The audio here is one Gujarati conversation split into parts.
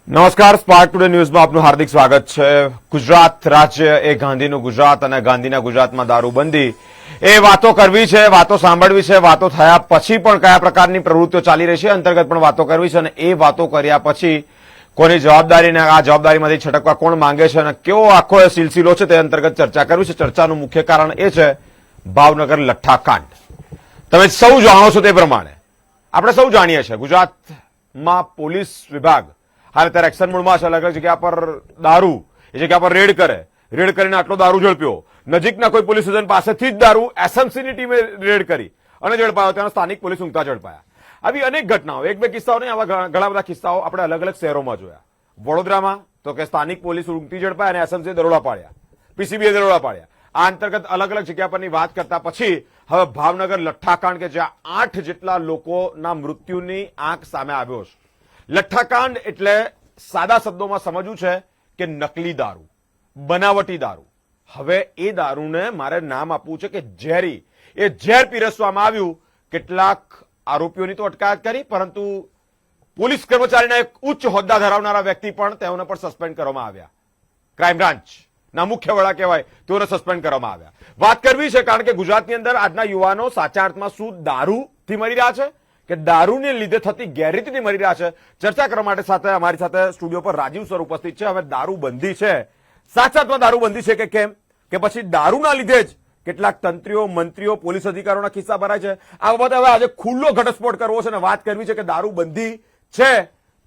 નમસ્કાર, સ્પાર્ક ટુડે ન્યૂઝમાં આપનું હાર્દિક સ્વાગત છે. ગુજરાત રાજ્ય એ ગાંધીનું ગુજરાત અને ગાંધીના ગુજરાતમાં દારૂબંધી એ વાતો કરવી છે, વાતો સાંભળવી છે. વાતો થયા પછી પણ કયા પ્રકારની પ્રવૃત્તિઓ ચાલી રહી છે અંતર્ગત પણ વાતો કરવી છે અને એ વાતો કર્યા પછી કોની જવાબદારી ને આ જવાબદારીમાંથી છટકવા કોણ માંગે છે અને કેવો આખો સિલસિલો છે તે અંતર્ગત ચર્ચા કરવી છે. ચર્ચાનું મુખ્ય કારણ એ છે ભાવનગર લઠ્ઠાકાંડ. તમે સૌ જાણો છો તે પ્રમાણે આપણે સૌ જાણીએ છીએ ગુજરાતમાં પોલીસ વિભાગ હાલ અત્યારે એક્શન મોડમાં છે. અલગ અલગ જગ્યા પર દારૂ એ જગ્યા પર રેડ કરીને આટલો દારૂ ઝડપ્યો. નજીકના કોઈ પોલીસ સ્ટેશન પાસેથી જ દારૂ એસએમસીની ટીમે રેડ કરી અને ઝડપાયો. ત્યાંના સ્થાનિક પોલીસ ઊંઘતા ઝડપાયા. આવી અનેક ઘટનાઓ, એક બે કિસ્સાઓ નહીં, આવા ઘણા બધા કિસ્સાઓ આપણે અલગ અલગ શહેરોમાં જોયા. વડોદરામાં તો કે સ્થાનિક પોલીસ ઊંઘતી ઝડપાયા અને એસએમસી દરોડા પાડ્યા, પીસીબીએ દરોડા પાડ્યા. આ અંતર્ગત અલગ અલગ જગ્યા પરની વાત કરતા પછી હવે ભાવનગર લઠ્ઠાકાંડ કે જ્યાં 8 જેટલા લોકોના મૃત્યુની આંક સામે આવ્યો છે. લઠ્ઠાકાંડ એટલે સાદા શબ્દોમાં સમજવું છે કે નકલી દારૂ, બનાવટી દારૂ. હવે એ દારૂને મારે નામ આપવું છે કે ઝેરી. એ ઝેર પીરસવામાં આવ્યું. કેટલાક આરોપીઓની તો અટકાયત કરી, પરંતુ પોલીસ કર્મચારીના એક ઉચ્ચ હોદ્દા ધરાવનારા વ્યક્તિ પણ તેઓને પણ સસ્પેન્ડ કરવામાં આવ્યા. ક્રાઇમ બ્રાન્ચના મુખ્ય વડા કહેવાય તેઓને સસ્પેન્ડ કરવામાં આવ્યા. વાત કરવી છે કારણ કે ગુજરાતની અંદર આજના યુવાનો સાચા અર્થમાં શું દારૂથી મરી રહ્યા છે કે દારૂને લીધે થતી ગેરરીતિથી મરી રહ્યા છે. ચર્ચા કરવા માટે અમારી સાથે સ્ટુડિયો પર રાજીવ સર ઉપસ્થિત છે. હવે દારૂબંધી છે, સાચા અર્થમાં દારૂબંધી છે કે કેમ, કે પછી દારૂના લીધે જ કેટલાક તંત્રીઓ, મંત્રીઓ, પોલીસ અધિકારીઓના ખિસ્સા ભરાય છે. આ બાબતે હવે આજે ખુલ્લો ઘટસ્ફોટ કરવો છે અને વાત કરવી છે કે દારૂબંધી છે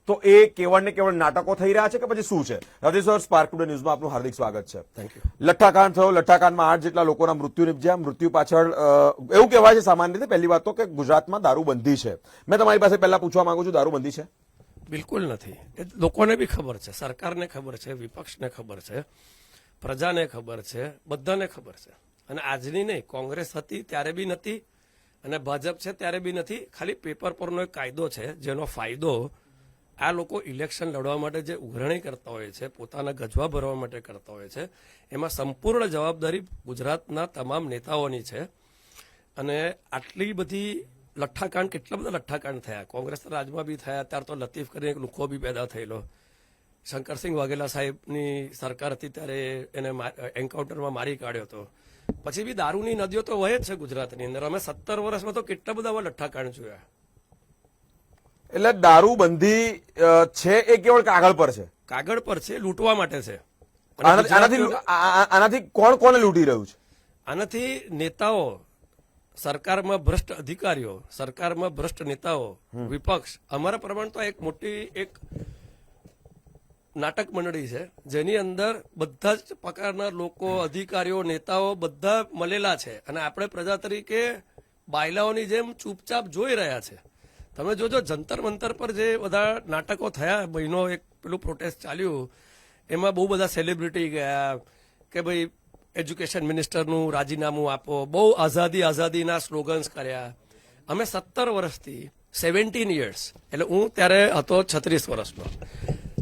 તો એ કેવળ ને કેવળ નાટકો થઈ રહ્યા છે કે પછી શું છે. રાજીવ સર, સ્પાર્ક ટુડે ન્યૂઝમાં આપનું હાર્દિક સ્વાગત છે. Thank you. લઠ્ઠાકાંડ થયો. લઠ્ઠાકાંડમાં 8 જેટલા લોકોના મૃત્યુ નિપજ્યા. મૃત્યુ પાછળ એવું કહેવાય છે સામાન્ય રીતે, પહેલી વાત તો કે ગુજરાતમાં દારૂબંધી છે. મેં તમારી પાસે પહેલા પૂછવા માંગુ છું, દારૂબંધી છે? બિલકુલ નથી. એ લોકોને બી ખબર છે, સરકારને ખબર છે, વિપક્ષને ખબર છે, પ્રજાને ખબર છે, બધાને ખબર છે. અને આજની નહીં, કોંગ્રેસ હતી ત્યારે બી નથી અને ભાજપ છે ત્યારે બી નથી. ખાલી પેપર પરનો એક કાયદો છે જેનો ફાયદો આ લોકો ઇલેક્શન લડવા માટે જે ઉઘરાણી કરતા હોય છે, પોતાના ગજવા ભરવા માટે કરતા હોય છે, એમાં સંપૂર્ણ જવાબદારી ગુજરાતના તમામ નેતાઓની છે. અને આટલી બધી લઠ્ઠાકાંડ, કેટલા બધા લઠ્ઠાકાંડ થયા. કોંગ્રેસના રાજમાં બી થયા, ત્યાર તો લતીફ કરીને એક લુખો બી પેદા થયેલો. શંકરસિંહ વાઘેલા સાહેબની સરકાર હતી ત્યારે એને એન્કાઉન્ટરમાં મારી કાઢ્યો હતો. પછી બી દારૂની નદીઓ તો વહે જ છે ગુજરાતની અંદર. અમે 17 વર્ષમાં તો કેટલા બધા લઠ્ઠાકાંડ જોયા. એટલે દારૂબંધી છે એ કેવળ કાગળ પર છે? કાગળ પર છે, લૂંટવા માટે છે. આનાથી કોણ કોને લૂંટી રહ્યું છે? આનાથી નેતાઓ, સરકારમાં ભ્રષ્ટ અધિકારીઓ, સરકારમાં ભ્રષ્ટ નેતાઓ, વિપક્ષ. અમારા પ્રમાણે તો એક મોટી એક નાટક મંડળી છે જેની અંદર બધા જ પ્રકારના લોકો, અધિકારીઓ, નેતાઓ બધા મળેલા છે અને આપણે પ્રજા તરીકે બાયલાઓની જેમ ચૂપચાપ જોઈ રહ્યા છે. તમે જોજો, જંતર મંતર પર જે બધા નાટકો થયા, મહિનો એક પેલું પ્રોટેસ્ટ ચાલ્યું, એમાં બહુ બધા સેલિબ્રિટી ગયા કે ભાઈ એજ્યુકેશન મિનિસ્ટરનું રાજીનામું આપો, બહુ આઝાદીના સ્લોગન્સ કર્યા. અમે 17 વર્ષથી 17 યર્સ, એટલે હું ત્યારે હતો 36 વર્ષનો,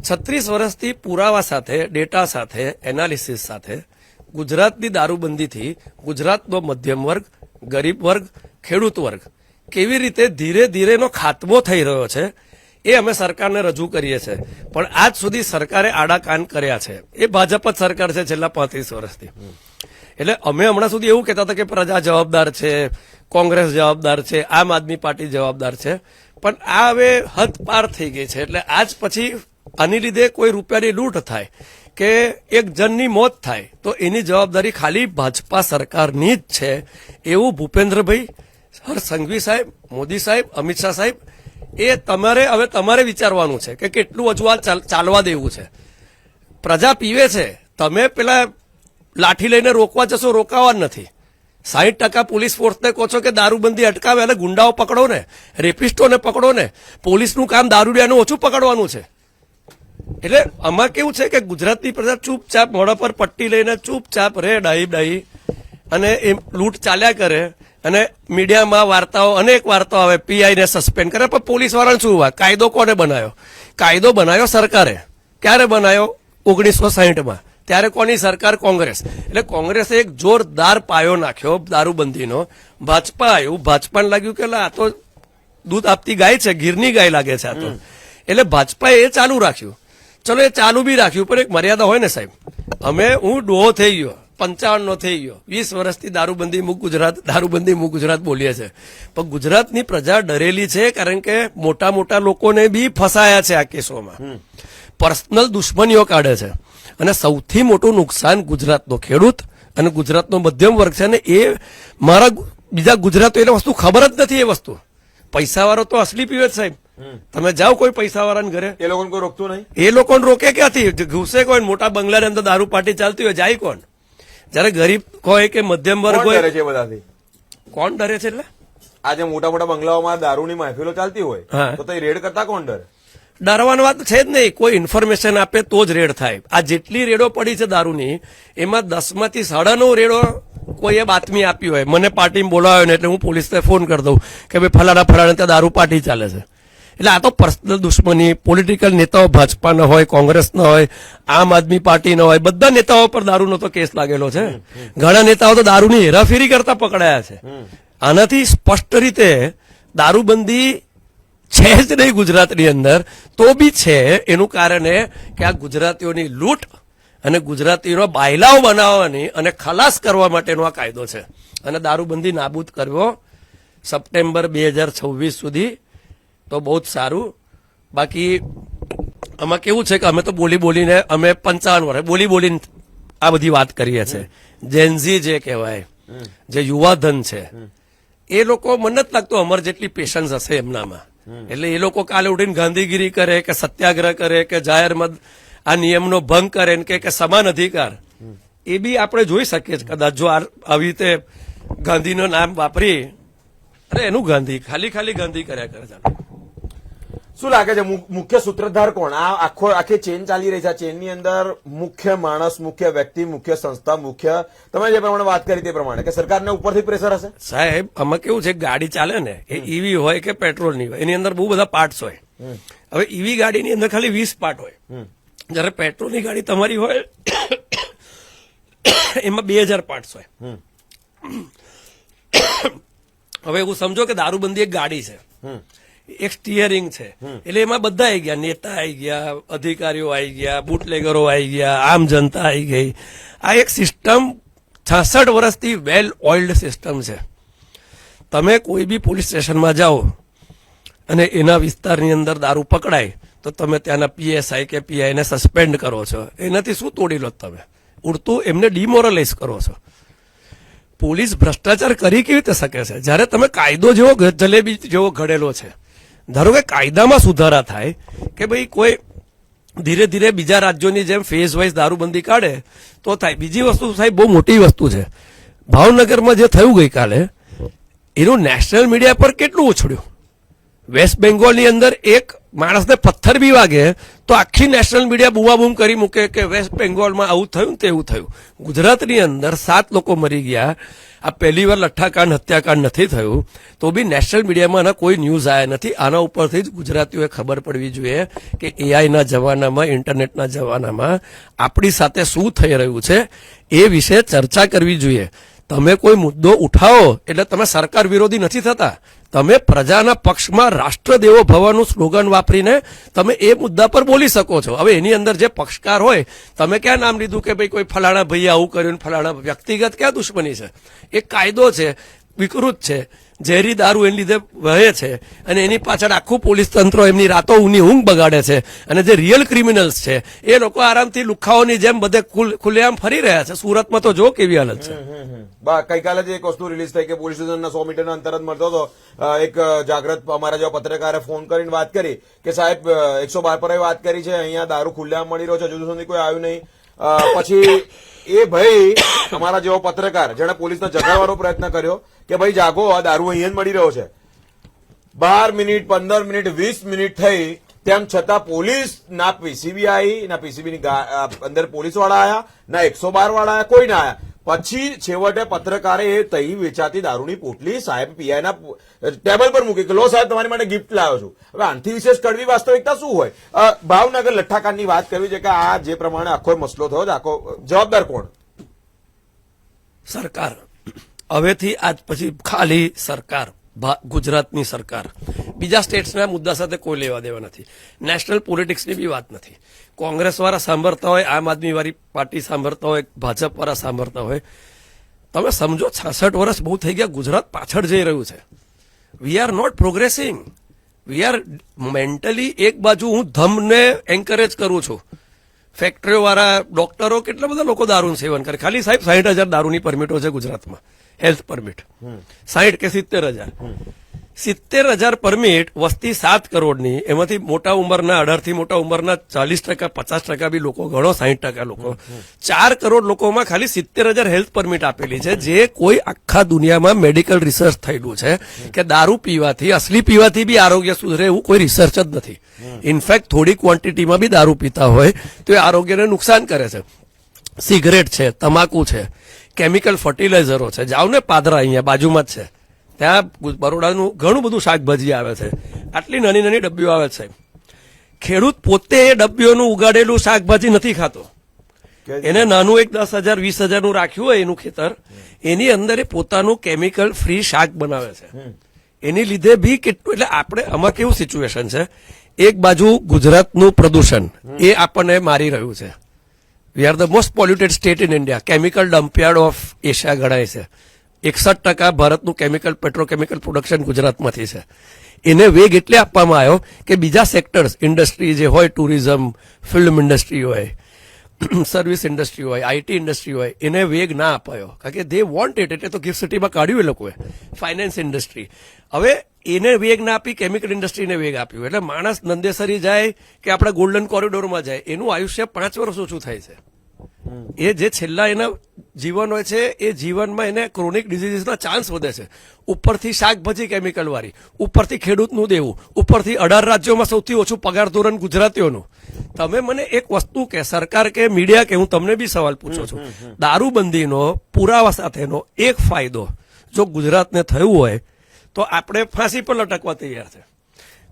36 વર્ષથી પુરાવા સાથે, ડેટા સાથે, એનાલિસિસ સાથે ગુજરાતની દારૂબંધીથી ગુજરાતનો મધ્યમ વર્ગ, ગરીબ વર્ગ, ખેડૂત વર્ગ કેવી રીતે ધીરે ધીરેનો ખાત્મો થઈ રહ્યો છે એ અમે સરકારને રજૂ કરીએ છીએ. પણ આજ સુધી સરકારે આડા કાન કર્યા છે. એ ભાજપ જ સરકાર છે છેલ્લા 35 વર્ષથી. એટલે અમે હમણાં સુધી એવું કહેતા હતા કે પ્રજા જવાબદાર છે, કોંગ્રેસ જવાબદાર છે, આમ આદમી પાર્ટી જવાબદાર છે. પણ આ હવે હદ પાર થઈ ગઈ છે. એટલે આજ પછી આની લીધે કોઈ રૂપિયાની લૂંટ થાય કે એક જણની મોત થાય તો એની જવાબદારી ખાલી ભાજપા સરકારની જ છે એવું ભૂપેન્દ્રભાઈ, હર્ષ સંઘવી સાહેબ, મોદી સાહેબ, અમિત શાહ સાહેબ, એ તમારે વિચારવાનું છે કે કેટલું હજુ આ ચાલવા દેવું છે. પ્રજા પીવે છે, તમે પેલા લાઠી લઈને રોકવા જશો, રોકાવા નથી. 60% પોલીસ ફોર્સને કહો છો કે દારૂબંધી અટકાવે અને ગુંડાઓ પકડો ને, રેપિસ્ટોને પકડો ને. પોલીસનું કામ દારૂડિયાનું ઓછું પકડવાનું છે. એટલે આમાં કેવું છે કે ગુજરાતની પ્રજા ચૂપચાપ મોઢા પર પટ્ટી લઈને ચૂપચાપ રહે, ડાહી અને એ લૂંટ ચાલ્યા કરે. અને મીડિયામાં વાર્તાઓ, અનેક વાર્તાઓ આવે, પીઆઈને સસ્પેન્ડ કરે. પણ પોલીસ વાળાને શું હોય? કાયદો કોને બનાવ્યો? કાયદો બનાવ્યો સરકારે. ક્યારે બનાવ્યો? 1960માં. ત્યારે કોની સરકાર? કોંગ્રેસ. એટલે કોંગ્રેસે એક જોરદાર પાયો નાખ્યો દારૂબંધીનો. ભાજપા આવ્યું, ભાજપાને લાગ્યું કે આ તો દૂધ આપતી ગાય છે, ગીરની ગાય લાગે છે આ તો. એટલે ભાજપાએ એ ચાલુ રાખ્યું. ચલો એ ચાલુ બી રાખ્યું પણ એક મર્યાદા હોય ને સાહેબ. હું ડોહો થઈ ગયો, 55 નો થઈ ગયો, 20 વર્ષથી દારૂબંધી મુક ગુજરાત બોલીએ છે, પણ ગુજરાતની પ્રજા ડરેલી છે, કારણ કે મોટા મોટા લોકોને બી ફસાયા છે આ કેસોમાં, પર્સનલ દુશ્મનીઓ કાઢે છે, અને સૌથી મોટું નુકસાન ગુજરાતનો ખેડૂત અને ગુજરાતનો મધ્યમ વર્ગ છે. અને એ મારા બીજા ગુજરાતો એને વસ્તુ ખબર જ નથી. એ વસ્તુ પૈસાવાળો તો અસલી પીવે જ સાહેબ. તમે જાઓ કોઈ પૈસાવાળાને ઘરે, એ લોકોને કોઈ રોકતું નહીં. એ લોકોને રોકે ક્યાંથી? ઘૂસે કોણ? મોટા બંગલાની અંદર દારૂ પાર્ટી ચાલતી હોય, જાય કોણ? જયારે ગરીબ હોય કે મધ્યમ વર્ગ કોણ હોય, ડરે છે બધાથી? કોણ ડરે છે? એટલે આજે મોટા મોટા બંગલાઓમાં દારૂની મહેફિલો ચાલતી હોય હા. તો રેડ કરતા કોણ ડરે? ડરવાની વાત છે જ નહીં. કોઈ ઇન્ફોર્મેશન આપે તો જ રેડ થાય. આ જેટલી રેડો પડી છે દારૂની, એમાં 10 માંથી 9.5 રેડો કોઈએ બાતમી આપી હોય, મને પાર્ટીમાં બોલાવ્યો ને એટલે હું પોલીસને ફોન કરી દઉં કે ભાઈ ફલાણા ત્યાં દારૂ પાર્ટી ચાલે છે. એટલે આ તો પર્સનલ દુશ્મની. પોલિટિકલ નેતાઓ ભાજપાના હોય, કોંગ્રેસના હોય, આમ આદમી પાર્ટીના હોય, બધા નેતાઓ પર દારૂનો તો કેસ લાગેલો છે. ઘણા નેતાઓ તો દારૂની હેરાફેરી કરતા પકડાયા છે. આનાથી સ્પષ્ટ રીતે દારૂબંધી છે જ નહીં ગુજરાતની અંદર, તો બી છે એનું કારણ એ કે આ ગુજરાતીઓની લૂંટ અને ગુજરાતીનો બાયલાઓ બનાવવાની અને ખલાસ કરવા માટેનો આ કાયદો છે. અને દારૂબંધી નાબૂદ કરવો સપ્ટેમ્બર 2026 સુધી તો બહુ જ સારું. બાકી આમાં કેવું છે કે અમે તો બોલીને અમે 55 વર્ષ બોલીને આ બધી વાત કરીએ છીએ. જેનઝી જે કહેવાય, જે યુવાધન છે, એ લોકો મને નથી લાગતું અમાર જેટલી પેશન્સ હશે એમનામાં. એટલે એ લોકો કાલે ઉઠીને ગાંધીગીરી કરે કે સત્યાગ્રહ કરે કે જાહેરમાં આ નિયમનો ભંગ કરે ને કે સમાન અધિકાર, એ બી આપણે જોઈ શકીએ છીએ કદાચ જો આવી રીતે ગાંધીનું નામ વાપરી. અરે એનું ગાંધી ખાલી ગાંધી કર્યા કરે છે. શું લાગે છે મુખ્ય સૂત્રધાર કોણ? આ આખી ચેન ચાલી રહી છે. આ ચેનની અંદર મુખ્ય માણસ, મુખ્ય વ્યક્તિ, મુખ્ય સંસ્થા, મુખ્ય તમે જે પ્રમાણે વાત કરી તે પ્રમાણે કે સરકારને ઉપરથી પ્રેશર હશે? સાહેબ આમાં કેવું છે, ગાડી ચાલે ને એ ઈવી હોય કે પેટ્રોલની હોય, એની અંદર બહુ બધા પાર્ટ્સ હોય. હવે ઈવી ગાડીની અંદર ખાલી 20 પાર્ટ હોય, જયારે પેટ્રોલની ગાડી તમારી હોય એમાં 2000 પાર્ટ્સ હોય. હવે એવું સમજો કે દારૂબંધી એક ગાડી છે, એક સ્ટીયરિંગ છે, એટલે એમાં બધા આવી ગયા, નેતા આવી ગયા, અધિકારીઓ આવી ગયા, બુટલેગરો આવી ગયા, આમ જનતા આવી ગઈ. આ એક સિસ્ટમ 66 વર્ષથી વેલ ઓઇલ્ડ સિસ્ટમ છે. તમે કોઈ બી પોલીસ સ્ટેશનમાં જાઓ અને એના વિસ્તારની અંદર દારૂ પકડાય તો તમે ત્યાંના પીએસઆઈ કે પીઆઈને સસ્પેન્ડ કરો છો. એનાથી શું તોડી લો? તમે ઉડતું એમને ડિમોરલાઇઝ કરો છો. પોલીસ ભ્રષ્ટાચાર કરી કેવી રીતે શકે છે જયારે તમે કાયદો જેવો જલેબી જેવો ઘડેલો છે? ધારો કે કાયદામાં સુધારા થાય કે ભાઈ કોઈ ધીરે ધીરે બીજા રાજ્યોની જેમ ફેઝ વાઇઝ દારૂબંધી કાઢે તો થાય. બીજી વસ્તુ સાહેબ બહુ મોટી વસ્તુ છે, ભાવનગરમાં જે થયું ગઈકાલે એનું નેશનલ મીડિયા પર કેટલું ઉછળ્યું. વેસ્ટ બેંગોલની અંદર એક માણસને પથ્થર બી વાગે તો આખી નેશનલ મીડિયા બુમાબુમ કરી મૂકે કે વેસ્ટ બેંગોલમાં આવું થયું તેવું થયું. ગુજરાતની અંદર 7 લોકો મરી ગયા. આ પહેલી વાર લઠ્ઠાકાંડ હત્યાકાંડ નથી થયું તો બી નેશનલ મીડિયામાં આના કોઈ ન્યૂઝ આવ્યા નથી. આના ઉપરથી જ ગુજરાતીઓએ ખબર પડવી જોઈએ કે એઆઈના જમાનામાં, ઇન્ટરનેટના જમાનામાં આપણી સાથે શું થઈ રહ્યું છે એ વિશે ચર્ચા કરવી જોઈએ. તમે કોઈ મુદ્દો ઉઠાવો એટલે તમે સરકાર વિરોધી નથી થતા, તમે પ્રજાના પક્ષમાં રાષ્ટ્રદેવો ભવનું સ્લોગન વાપરીને તમે એ મુદ્દા પર બોલી શકો છો. હવે એની અંદર જે પક્ષકાર હોય, તમે ક્યાં નામ લીધું કે ભાઈ કોઈ ફલાણા ભાઈએ આવું કર્યું, ફલાણા વ્યક્તિગત ક્યાં દુશ્મની છે? એક કાયદો છે, વિકૃત છે, ઝેરી દારૂ એની લીધે વહે છે અને એની પાછળ આખું પોલીસ તંત્ર એમની રાતો ઊંઘ બગાડે છે. અને જે રિયલ ક્રિમિનલ્સ છે એ લોકો આરામથી લુખાઓની જેમ બધે ખુલ્લેઆમ ફરી રહ્યા છે. સુરતમાં તો જો કેવી હાલત છે. ગઈકાલે જ એક વસ્તુ રિલીઝ થઈ કે પોલીસ સ્ટેશનના 100 મીટરના અંતર જ મળતો હતો. એક જાગૃત અમારા જેવા પત્રકારે ફોન કરીને વાત કરી કે સાહેબ 112 પર વાત કરી છે, અહીંયા દારૂ ખુલ્લેઆમ મળી રહ્યો છે, હજુ સુધી કોઈ આવ્યું નહીં. પછી એ ભાઈ અમારા જેવો પત્રકાર જેણે પોલીસને જગાડવાનો પ્રયત્ન કર્યો કે ભાઈ જાગો, આ દારૂ અહીંયા જ મળી રહ્યો છે. 12 મિનિટ, 15 મિનિટ, 20 મિનિટ થઈ, તેમ છતાં પોલીસ ના પીસીબી આવી, ના પીસીબી ની અંદર પોલીસ વાળા આયા, ના 112 વાળા આયા, કોઈ ના આયા. પછી છેવટે પત્રકારે એ તઈ વેચાતી દારૂની પોટલી સાહેબ પીઆઈના ટેબલ પર મૂકી કે લો સાહેબ તમારી માટે ગિફ્ટ લાવ્યો છું. હવે આનાથી વિશેષ કડવી વાસ્તવિકતા શું હોય? ભાવનગર લઠ્ઠાકાંડની વાત કરવી છે કે આ જે પ્રમાણે આખો મસલો થયો છે, આખો જવાબદાર કોણ? સરકાર. હવેથી આજ પછી ખાલી સરકાર. ગુજરાતની સરકાર. બીજા સ્ટેટ્સના મુદ્દા સાથે કોઈ લેવા દેવા નથી. નેશનલ પોલિટિક્સની બી વાત નથી. કોંગ્રેસ વાળા સાંભળતા હોય, આમ આદમી વાળી પાર્ટી સાંભળતા હોય, ભાજપ વાળા સાંભળતા હોય. તમે સમજો 66 વર્ષ બહુ થઈ ગયા, ગુજરાત પાછળ જઈ રહ્યું છે. We are not progressing. We are mentally એક બાજુ હું ધમને એન્કરેજ કરું છું. ફેક્ટરીઓ વાળા ડોક્ટરો કેટલા બધા લોકો દારૂનું સેવન કરે. ખાલી સાહેબ 60,000 દારૂની પરમિટો છે ગુજરાતમાં, હેલ્થ પરમિટ 60 કે 70,000. 70,000 પરમિટ, વસ્તી 7 કરોડની, એમાંથી મોટા ઉંમરના 18 થી મોટા ઉંમરના 40%, 50% બી લોકો ગણો, 60% લોકો. 4 કરોડ લોકોમાં ખાલી 70,000 હેલ્થ પરમિટ આપેલી છે, જે કોઈ આખા દુનિયામાં મેડિકલ રિસર્ચ થયેલું છે કે દારૂ પીવાથી, અસલી પીવાથી બી આરોગ્ય સુધરે એવું કોઈ રિસર્ચ જ નથી. ઇનફેક્ટ થોડી ક્વોન્ટિટીમાં બી દારૂ પીતા હોય તો એ આરોગ્યને નુકસાન કરે છે. સિગરેટ છે, તમાકુ છે, કેમિકલ ફર્ટિલાઇઝરો છે. જાઓ ને પાદરા, અહીંયા બાજુમાં જ છે, ત્યાં બરોડાનું ઘણું બધું શાકભાજી આવે છે. આટલી નાની નાની ડબ્બીઓ આવે છે. ખેડૂત પોતે એ ડબ્બીઓનું ઉગાડેલું શાકભાજી નથી ખાતો. એને નાનું એક 10,000 20,000 રાખ્યું હોય એનું ખેતર, એની અંદર એ પોતાનું કેમિકલ ફ્રી શાક બનાવે છે. એની લીધે બી કેટલું, એટલે આપણે આમાં કેવું સિચ્યુએશન છે, એક બાજુ ગુજરાતનું પ્રદૂષણ એ આપણને મારી રહ્યું છે. We are the most polluted state in India. Chemical dumpyard of Asia ગણાય છે. 61% ભારતનું કેમિકલ પેટ્રોકેમિકલ પ્રોડક્શન ગુજરાતમાંથી છે. એને વેગ એટલે આપવામાં આવ્યો કે બીજા સેક્ટર્સ, ઇન્ડસ્ટ્રી જે હોય, ટુરિઝમ, ફિલ્મ ઇન્ડસ્ટ્રી હોય, સર્વિસ ઇન્ડસ્ટ્રી હોય, આઈટી ઇન્ડસ્ટ્રી હોય, એને વેગ ના અપાયો. કારણ કે દે વોન્ટ ઇટ, એટલે તો ગિફ્ટ સિટીમાં કાઢ્યું એ લોકોએ. ફાઇનાન્સ ઇન્ડસ્ટ્રી, હવે એને વેગ ના આપી, કેમિકલ ઇન્ડસ્ટ્રીને વેગ આપ્યું. એટલે માણસ નંદેસરી જાય કે આપણા ગોલ્ડન કોરિડોરમાં જાય, એનું આયુષ્ય 5 વર્ષ ઓછું થાય છે. એ જે છેલ્લા એના જીવન હોય છે, એ જીવનમાં એને ક્રોનિક ડિઝીઝના ચાન્સ વધે છે. ઉપરથી શાકભાજી કેમિકલ વાળી, ઉપરથી ખેડૂતનું દેવું, ઉપરથી 18 રાજ્યોમાં સૌથી ઓછું પગાર ધોરણ ગુજરાતીઓનું. તમે મને એક વસ્તુ કે સરકાર કે મીડિયા કે, હું તમને બી સવાલ પૂછું છું, દારૂબંધીનો પુરાવા સાથેનો એક ફાયદો જો ગુજરાતને થયું હોય તો આપણે ફાંસી પર લટકવા તૈયાર છે.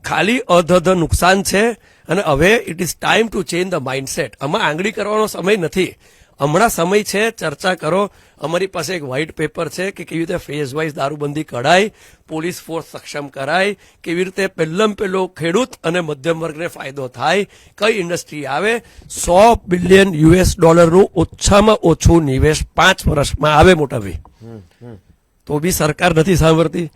ખાલી અધધ નુકસાન છે. અને હવે it is time to change the mindset. આમાં આંગળી કરવાનો સમય નથી. હમણાં સમય છે, ચર્ચા કરો. અમારી પાસે એક વ્હાઇટ પેપર છે કે કેવી રીતે ફેઝ વાઇઝ દારૂબંધી કરાય, પોલીસ ફોર્સ સક્ષમ કરાય, કેવી રીતે પહેલો ખેડૂત અને મધ્યમ વર્ગને ફાયદો થાય, કઈ ઇન્ડસ્ટ્રી આવે. $100 બિલિયન ઓછામાં ઓછું નિવેશ 5 વર્ષમાં આવે મોટા ભાઈ. તો બી સરકાર નથી સાંભળતી,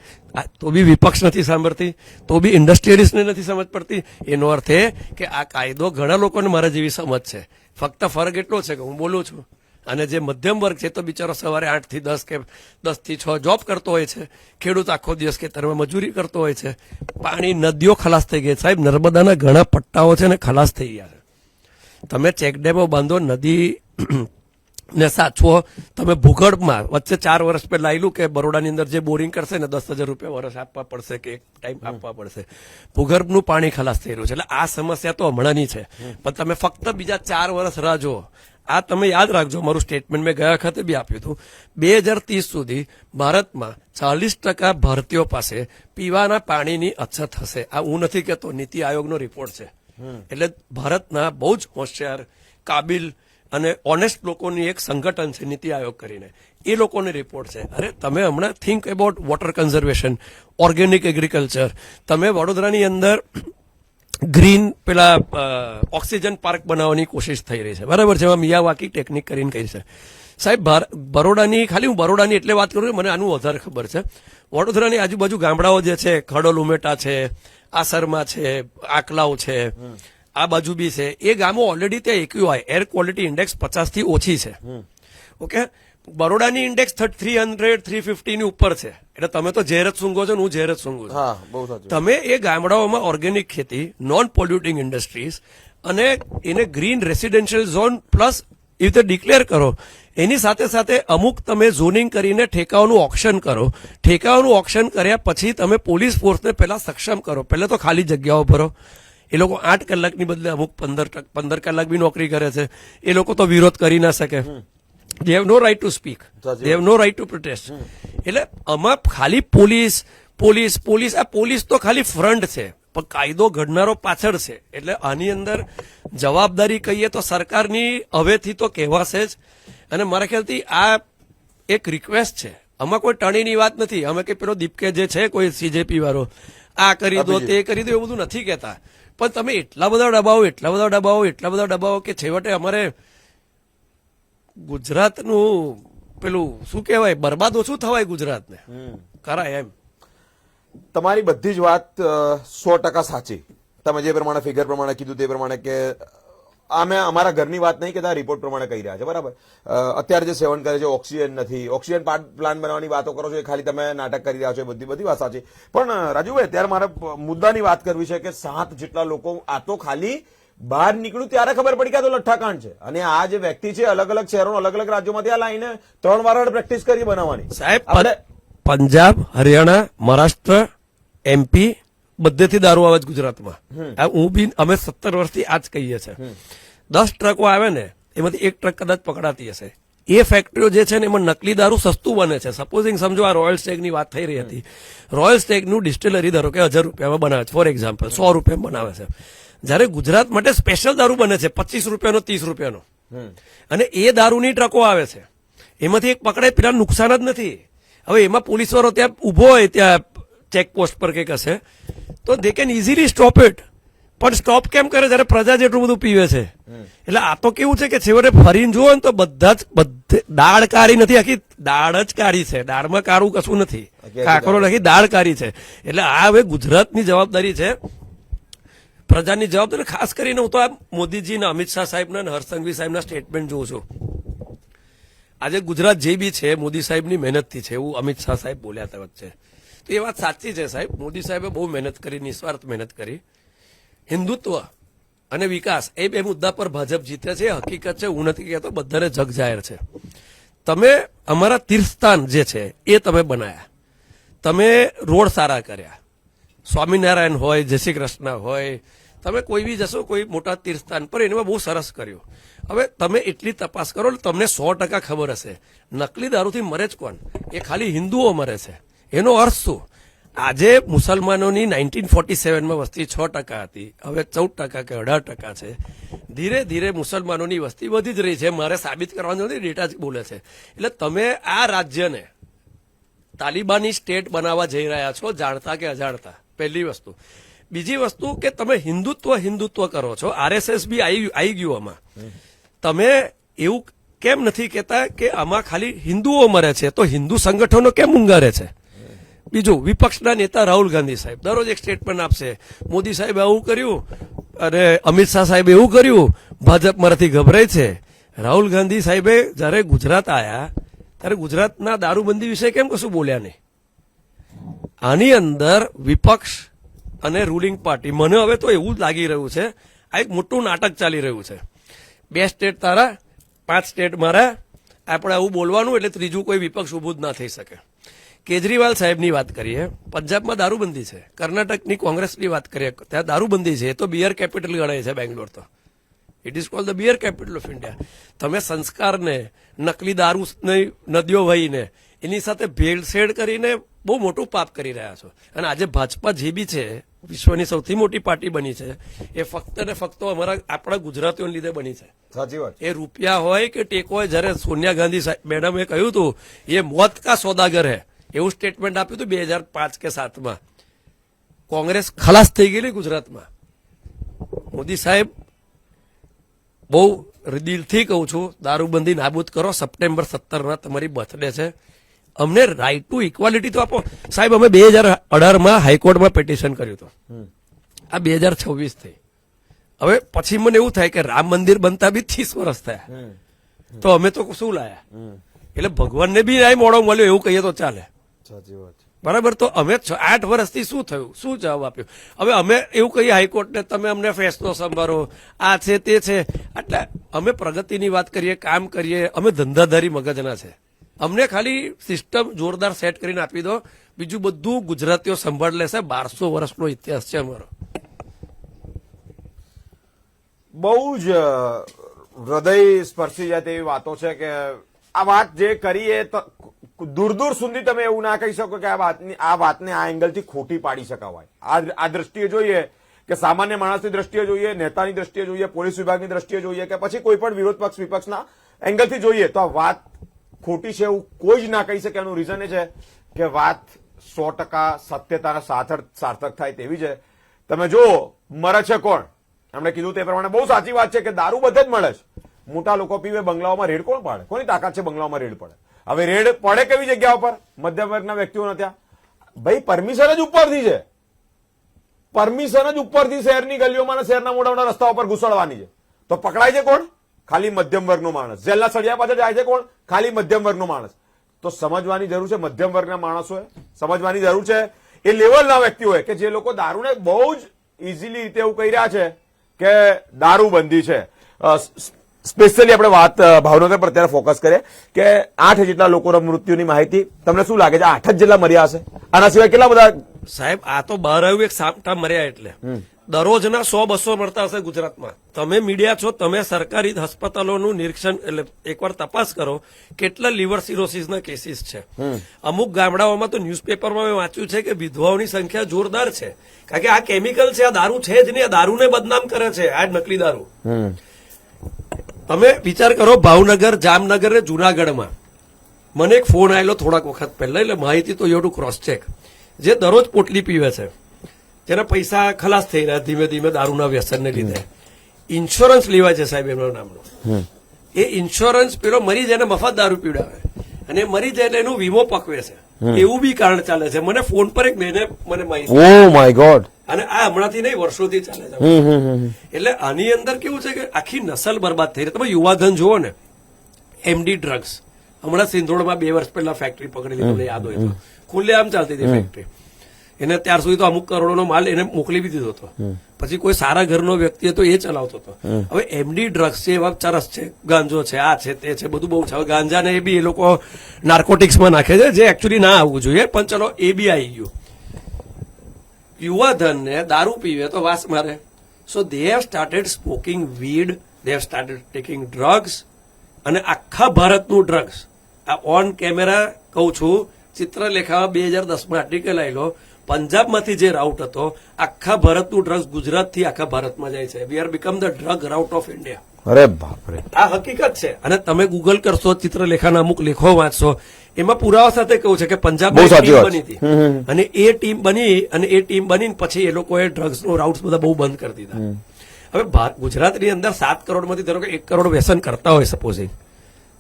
તો બી વિપક્ષ નથી સાંભળતી, તો બી ઇન્ડસ્ટ્રીયલિસ્ટને નથી સમજ પડતી. એનો અર્થ એ કે આ કાયદો ઘણા લોકોને મારા જેવી સમજ છે. ફક્ત ફરક એટલો છે કે હું બોલું છું, અને જે મધ્યમ વર્ગ છે તો બિચારો સવારે 8 થી 10 કે 10 થી 6 જોબ કરતો હોય છે. ખેડૂત આખો દિવસ ખેતરમાં મજૂરી કરતો હોય છે. પાણી, નદીઓ ખલાસ થઈ ગઈ. સાહેબ, નર્મદાના ઘણા પટ્ટાઓ છે ને ખલાસ થઈ ગયા છે. તમે ચેકડેમો બાંધો, નદી ને સાચવો. તમે ભૂગર્ભમાં વચ્ચે 4 વર્ષ પહેલા આવેલું કે બરોડાની અંદર જે બોરિંગ કરશે ને 10,000 રૂપિયા વર્ષ આપવા પડશે કે એક ટાઈમ આપવા પડશે. ભૂગર્ભનું પાણી ખલાસ થઈ રહ્યું છે. એટલે આ સમસ્યા તો હમણાંની છે, પણ તમે ફક્ત બીજા 4 વર્ષ રાહ જુઓ. આ તમે યાદ રાખજો, મારું સ્ટેટમેન્ટ મેં ગયા વખતે બી આપ્યું હતું. 2030 સુધી ભારતમાં 40% ભારતીયો પાસે પીવાના પાણીની અછત હશે. આ હું નથી કહેતો, નીતિ આયોગનો રિપોર્ટ છે. એટલે ભારતના બહુ જ હોશિયાર, કાબિલ અને ઓનેસ્ટ લોકોની એક સંગઠન છે નીતિ આયોગ કરીને. એ લોકોની રિપોર્ટ છે. અરે તમે હમણાં think about water conservation, organic agriculture. તમે વડોદરાની અંદર ગ્રીન પેલા ઓક્સિજન પાર્ક બનાવવાની કોશિશ થઈ રહી છે, બરાબર છે. એમાં મિયાવાકી ટેકનિક કરીને કહી છે. સાહેબ, બરોડાની, ખાલી હું બરોડાની એટલે વાત કરું, મને આનું વધારે ખબર છે. વડોદરાની આજુબાજુ ગામડાઓ જે છે, ખડોલ ઉમેટા છે, આસરમાં છે, આકલાવ છે, આ બાજુ બી છે, એ ગામો ઓલરેડી ત્યાં એક્યુઆઈ, એર ક્વોલિટી ઇન્ડેક્સ 50 થી ઓછી છે. ઓકે, બરોડાની ઇન્ડેક્સ 300 350 ની ઉપર છે. એટલે તમે તો ઝેર જ સૂંઘો છો ને હું ઝેર જ સૂંઘું છું. તમે એ ગામડાઓમાં ઓર્ગેનિક ખેતી, નોન પોલ્યુટિંગ ઇન્ડસ્ટ્રીઝ અને એને ગ્રીન રેસિડેન્શિયલ ઝોન પ્લસ એ રીતે ડિક્લેર કરો. એની સાથે સાથે અમુક તમે ઝોનિંગ કરીને ઠેકાઓનું ઓક્શન કરો. ઠેકાઓનું ઓક્શન કર્યા પછી તમે પોલીસ ફોર્સને પહેલા સક્ષમ કરો. પહેલા તો ખાલી જગ્યાઓ ભરો. એ લોકો 8 કલાકની બદલે અમુક 15 કલાક બી નોકરી કરે છે. એ લોકો તો વિરોધ કરી ના શકે. They have no right to speak. They have no right to protest. એટલે આમાં ખાલી પોલીસ આ પોલીસ તો ખાલી ફ્રન્ટ છે, પણ કાયદો ઘડનારો પાછળ છે. એટલે આની અંદર જવાબદારી કહીએ તો સરકારની હવેથી તો કહેવાશે જ. અને મારા ખ્યાલથી આ એક રિક્વેસ્ટ છે આમાં કોઈ ટણીની વાત નથી. અમે કે પેલો દીપકે જે છે કોઈ સીજેપી વાળો આ કરી દો તે કરી દો એવું બધું નથી કહેતા, પણ તમે એટલા બધા દબાવો કે છેવટે અમારે ગુજરાતનું પેલું શું કહેવાય બરબાદ ઓછું થવાય ગુજરાતને કરાય એમ. તમારી બધી જ વાત 100% સાચી. તમે જે પ્રમાણે ફિગર પ્રમાણે કીધું તે પ્રમાણે કે અમે અમારા ઘરની વાત નહીં કહેતા, રિપોર્ટ પ્રમાણે કહી રહ્યા છે, બરાબર. અત્યારે જે સેવન કરે છે ઓક્સિજન નથી, ઓક્સિજન પ્લાન્ટ બનાવવાની વાતો કરો છો એ ખાલી તમે નાટક કરી રહ્યા છો, એ બધી વાત સાચી. પણ રાજુભાઈ અત્યારે મારે મુદ્દાની વાત કરવી છે કે 7 જેટલા લોકો આ તો ખાલી બહાર નીકળ્યું ત્યારે ખબર પડી કે આ તો લઠ્ઠાકાંડ છે. અને આ જે વ્યક્તિ છે અલગ અલગ શહેરો અલગ અલગ રાજ્યોમાંથી આ લાઈને 3 વાર પ્રેક્ટિસ કરી બનાવવાની. સાહેબ પંજાબ, હરિયાણા, મહારાષ્ટ્ર, MP બધેથી દારૂ આવે છે ગુજરાતમાં. હું બી અમે 17 વર્ષથી આ જ કહીએ છીએ. 10 ટ્રકો આવે ને એમાંથી 1 ટ્રક કદાચ પકડાતી હશે. એ ફેક્ટરીઓ જે છે ને એમાં નકલી દારૂ સસ્તું બને છે. સપોઝિંગ સમજો આ રોયલ સ્ટેગની વાત થઈ રહી હતી, રોયલ સ્ટેગનું ડિસ્ટિલરી ધારો કે 1000 રૂપિયામાં બનાવે છે, ફોર એક્ઝામ્પલ 100 રૂપિયામાં બનાવે છે. જ્યારે ગુજરાત માટે સ્પેશિયલ દારૂ બને છે 25 રૂપિયાનો 30 રૂપિયાનો, અને એ દારૂની ટ્રકો આવે છે, એમાંથી એક પકડાય પેલા નુકસાન જ નથી. હવે એમાં પોલીસ વાળો ત્યાં ઉભો હોય ત્યાં ચેકપોસ્ટ પર કંઈક હશે તો they can easily stop it, પણ સ્ટોપ કેમ કરે જયારે પ્રજા જેટલું બધું પીવે છે. એટલે આ તો કેવું છે કે છેવટે ફરીને જુઓ ને તો બધા જ દાળ કાળી નથી, આખી દાળ જ કાળી છે, દાળમાં કાળું કશું નથી, કાકરો નથી, દાળ કાળી છે. એટલે આ હવે ગુજરાતની જવાબદારી છે, પ્રજાની જવાબદારી. ખાસ કરીને હું તો આ મોદીજીના, અમિત શાહ સાહેબના અને હર્ષ સંઘવી સાહેબના સ્ટેટમેન્ટ જોઉં છું. આજે ગુજરાત જે બી છે મોદી સાહેબની મહેનતથી છે એવું અમિત શાહ સાહેબ બોલ્યા હતા વચ્ચે. તો એ વાત સાચી છે સાહેબ, મોદી સાહેબે બહુ મહેનત કરી, નિસ્વાર્થ મહેનત કરી. હિન્દુત્વ અને વિકાસ એ બે મુદ્દા પર ભાજપ જીતે છે, હકીકત છે, હું નથી કહેતો, બધાને જગ જાહેર છે. તમે અમારા તીર્થસ્થાન જે છે એ તમે બનાયા, તમે રોડ સારા કર્યા, સ્વામિનારાયણ હોય, જય શ્રી કૃષ્ણ હોય, તમે કોઈ બી જશો કોઈ મોટા તીર્થસ્થાન પર એમાં બહુ સરસ કર્યું. હવે તમે એટલી તપાસ કરો તમને 100% ખબર હશે નકલી દારૂથી મરે જ કોણ, એ ખાલી હિન્દુઓ મરે છે. એનો અર્થ શું? આજે મુસલમાનોની 1947માં વસ્તી 6% હતી, હવે 14% કે 18% છે. ધીરે ધીરે મુસલમાનોની વસ્તી વધી જ રહી છે. મારે સાબિત કરવાનું નથી, ડેટા જ બોલે છે. એટલે તમે આ રાજ્યને તાલિબાની સ્ટેટ બનાવવા જઈ રહ્યા છો, જાણતા કે અજાણતા, પહેલી વસ્તુ. બીજી વસ્તુ કે તમે હિન્દુત્વ કરો છો, RSS બી આવી ગયું આમાં. તમે એવું કેમ નથી કહેતા કે આમાં ખાલી હિન્દુઓ મરે છે, તો હિન્દુ સંગઠનો કેમ ઊંઘારે છે? બીજું, વિપક્ષના નેતા રાહુલ ગાંધી સાહેબ દરરોજ એક સ્ટેટમેન્ટ આપશે, મોદી સાહેબ આવું કર્યું અને અમિત શાહ સાહેબ એવું કર્યું, ભાજપ મારાથી ગભરાય છે. રાહુલ ગાંધી સાહેબે જયારે ગુજરાત આવ્યા ત્યારે ગુજરાતના દારૂબંધી વિશે કેમ કશું બોલ્યા નહીં? આની અંદર વિપક્ષ અને રૂલિંગ પાર્ટી, મને હવે તો એવું જ લાગી રહ્યું છે આ એક મોટું નાટક ચાલી રહ્યું છે. 2 સ્ટેટ તારા, 5 સ્ટેટ મારા, આપણે આવું બોલવાનું એટલે ત્રીજું કોઈ વિપક્ષ ઉભું જ ના થઈ શકે. કેજરીવાલ સાહેબની વાત કરીએ, પંજાબમાં દારૂબંધી છે. કર્ણાટકની કોંગ્રેસની વાત કરીએ, ત્યાં દારૂબંધી છે. એ તો બિયર કેપિટલ ગણાય છે બેંગ્લોર, તો it is called the beer capital of India. તમે સંસ્કારને, નકલી દારૂ નદીઓ વહીને એની સાથે ભેળસેળ કરીને બહુ મોટું પાપ કરી રહ્યા છો. અને આજે ભાજપા જે બી છે વિશ્વની સૌથી મોટી પાર્ટી બની છે, એ ફક્ત ને ફક્ત આપણા ગુજરાતીઓને લીધે બની છે. સાચી વાત. એ રૂપિયા હોય કે ટેકો હોય, જયારે સોનિયા ગાંધી મેડમે કહ્યું હતું એ મોત કા સોદાગર હે એવું સ્ટેટમેન્ટ આપ્યું હતું 2005 કે 7માં, કોંગ્રેસ ખલાસ થઈ ગયેલી ગુજરાતમાં. મોદી સાહેબ બહુ દિલથી કહું છું, દારૂબંધી નાબૂદ કરો. સપ્ટેમ્બર 17ના તમારી બર્થડે છે, અમને રાઇટ ટુ ઇક્વાલિટી તો આપો સાહેબ. અમે 2018માં હાઈકોર્ટમાં પિટિશન કર્યું હતું, આ 2026 થઈ. હવે પછી મને એવું થાય કે રામ મંદિર બનતા બી 30 વર્ષ થયા, તો અમે તો શું લાયા? એટલે ભગવાનને બી ન્યાય મોડો મળ્યો એવું કહીએ તો ચાલે. સાચી વાત. બરાબર. તો અમે 8 વર્ષથી શું થયું, શું જવાબ આપ્યો? હવે અમે એવું કહીએ હાઈકોર્ટને, તમે અમને ફેસલો સંભાળો, આ છે તે છે. એટલે અમે પ્રગતિની વાત કરીએ, કામ કરીએ, અમે ધંધાધારી મગજના છે. અમને ખાલી સિસ્ટમ જોરદાર સેટ કરીને આપી દો, બીજું બધું ગુજરાતીઓ સંભાળ લેશે. 1200 વર્ષનો ઇતિહાસ છે અમારો. બહુ જ હૃદય સ્પર્શી જાય તેવી વાતો છે કે આ વાત જે કરી એ દૂર દૂર સુધી તમે એવું ના કહી શકો કે આ વાતને આ એંગલથી ખોટી પાડી શકાવાય. આ દ્રષ્ટિએ જોઈએ કે સામાન્ય માણસની દ્રષ્ટિએ જોઈએ, નેતાની દ્રષ્ટિએ જોઈએ, પોલીસ વિભાગની દ્રષ્ટિએ જોઈએ કે પછી કોઈ પણ વિરોધ પક્ષ વિપક્ષના એંગલથી જોઈએ તો આ વાત ખોટી છે એવું કોઈ જ ના કહી શકે. એનું રીઝન એ છે કે વાત 100% સત્યતાના સાર્થક થાય તેવી છે. તમે જુઓ મરે છે કોણ, એમણે કીધું તે પ્રમાણે બહુ સાચી વાત છે કે દારૂ બધે જ મળે છે. મોટા લોકો પીવે, બંગલાઓમાં રેડ કોણ પાડે? કોની તાકાત છે બંગલાઓમાં રેડ પડે? હવે રેડ પડે કેવી જગ્યા ઉપર? મધ્યમ વર્ગના વ્યક્તિઓને ત્યાં. ભાઈ પરમિશન જ ઉપરથી છે, પરમિશન જ ઉપરથી શહેરની ગલીઓમાં અને શહેરના મોટા મોટા રસ્તાઓ પર ઘૂસડવાની છે. તો પકડાય છે કોણ? ખાલી મધ્યમ વર્ગનો માણસ. જેલના સળિયા પાછળ જાય છે કોણ? ખાલી મધ્યમ વર્ગનો માણસ. તો સમજવાની જરૂર છે, મધ્યમ વર્ગના માણસોએ સમજવાની જરૂર છે, એ લેવલના વ્યક્તિઓએ કે જે લોકો દારૂને બહુ જ ઇઝીલી રીતે એવું કહી રહ્યા છે કે દારૂબંધી છે. સ્પેશિયલી આપણે વાત ભાવનગર પર અત્યારે ફોકસ કરીએ કે 8 જેટલા લોકોના મૃત્યુની માહિતી. તમને શું લાગે છે 8 જ જેટલા મર્યા હશે? આના સિવાય કેટલા બધા? સાહેબ આ તો બહાર આવ્યું એક સાપટા મર્યા એટલે દરરોજના 100-200 મળતા હશે ગુજરાતમાં. તમે મીડિયા છો, તમે સરકારી હસ્પતાલોનું નિરીક્ષણ એટલે એકવાર તપાસ કરો કેટલા લીવર સિરોસિસના કેસીસ છે. અમુક ગામડાઓમાં તો ન્યૂઝપેપરમાં મેં વાંચ્યું છે કે વિધવાઓની સંખ્યા જોરદાર છે, કારણ કે આ કેમિકલ છે, આ દારૂ છે જ નહીં, આ દારૂને બદનામ કરે છે, આ નકલી દારૂ. તમે વિચાર કરો ભાવનગર, જામનગર ને જુનાગઢમાં મને એક ફોન આવેલો થોડાક વખત પહેલા, એટલે માહિતી તો યોડું ક્રોસ ચેક, જે દરરોજ પોટલી પીવે છે, જેના પૈસા ખલાસ થઈ રહ્યા ધીમે ધીમે દારૂના વ્યસનને લીધે. ઇન્સ્યોરન્સ લેવાય છે સાહેબ એમના નામનો. એ ઇન્સ્યોરન્સ પેલો મરી જાય ને મફત દારૂ પીવડાવે, અને મરી જાય એટલે એનો વીમો પકવે છે. એવું બી કારણ ચાલે છે. મને ફોન પર એક બેને મને માહિતી. Oh my God. અને આ હમણાંથી નહીં, વર્ષોથી ચાલે છે. એટલે આની અંદર કેવું છે કે આખી નસલ બરબાદ થઈ રહી. તમે યુવાધન જુઓ ને, એમડી ડ્રગ્સ હમણાં સિંધોડમાં 2 વર્ષ પહેલા ફેક્ટરી પકડેલી, તમને યાદ હોય તો, ખુલ્લેઆમ ચાલતી હતી ફેક્ટરી. એને ત્યાર સુધી તો અમુક કરોડોનો માલ એને મોકલી બી દીધો હતો. પછી કોઈ સારા ઘરનો વ્યક્તિ હતો એ ચલાવતો હતો. હવે એમડી ડ્રગ્સ છે, એવા ચરસ છે, ગાંજો છે, આ છે, તે છે, બધું બહુ છે. હવે ગાંજાને એ બી એ લોકો નાર્કોટિક્સમાં નાખે છે, જે એકચ્યુઅલી ના આવવું જોઈએ, પણ ચલો એ બી આવી ગયું. યુવાધનને દારૂ પીવે તો વાસ મારે. So they have started smoking weed, they have started taking drugs. અને આખા ભારતનું ડ્રગ્સ આ ઓન કેમેરા કહું છું, ચિત્રલેખામાં 2010માં આર્ટિકલ આવેલો, પંજાબમાંથી જે રાઉટ હતો, આખા ભારતનું ડ્રગ્સ ગુજરાતથી આખા ભારતમાં જાય છે. We R become the drug route of India. અરે બાપરે, આ હકીકત છે. અને તમે ગૂગલ કરશો, ચિત્રલેખાના અમુક લેખો વાંચશો, એમાં પુરાવા સાથે કહું છે કે પંજાબમાં ટીમ બની હતી, અને એ ટીમ બનીને પછી એ લોકોએ ડ્રગ્સનો રાઉટ્સ બધા બહુ બંધ કરી દીધા. હવે ગુજરાતની અંદર 7 કરોડમાંથી ધારો કે 1 કરોડ વ્યસન કરતા હોય સપોઝિંગ,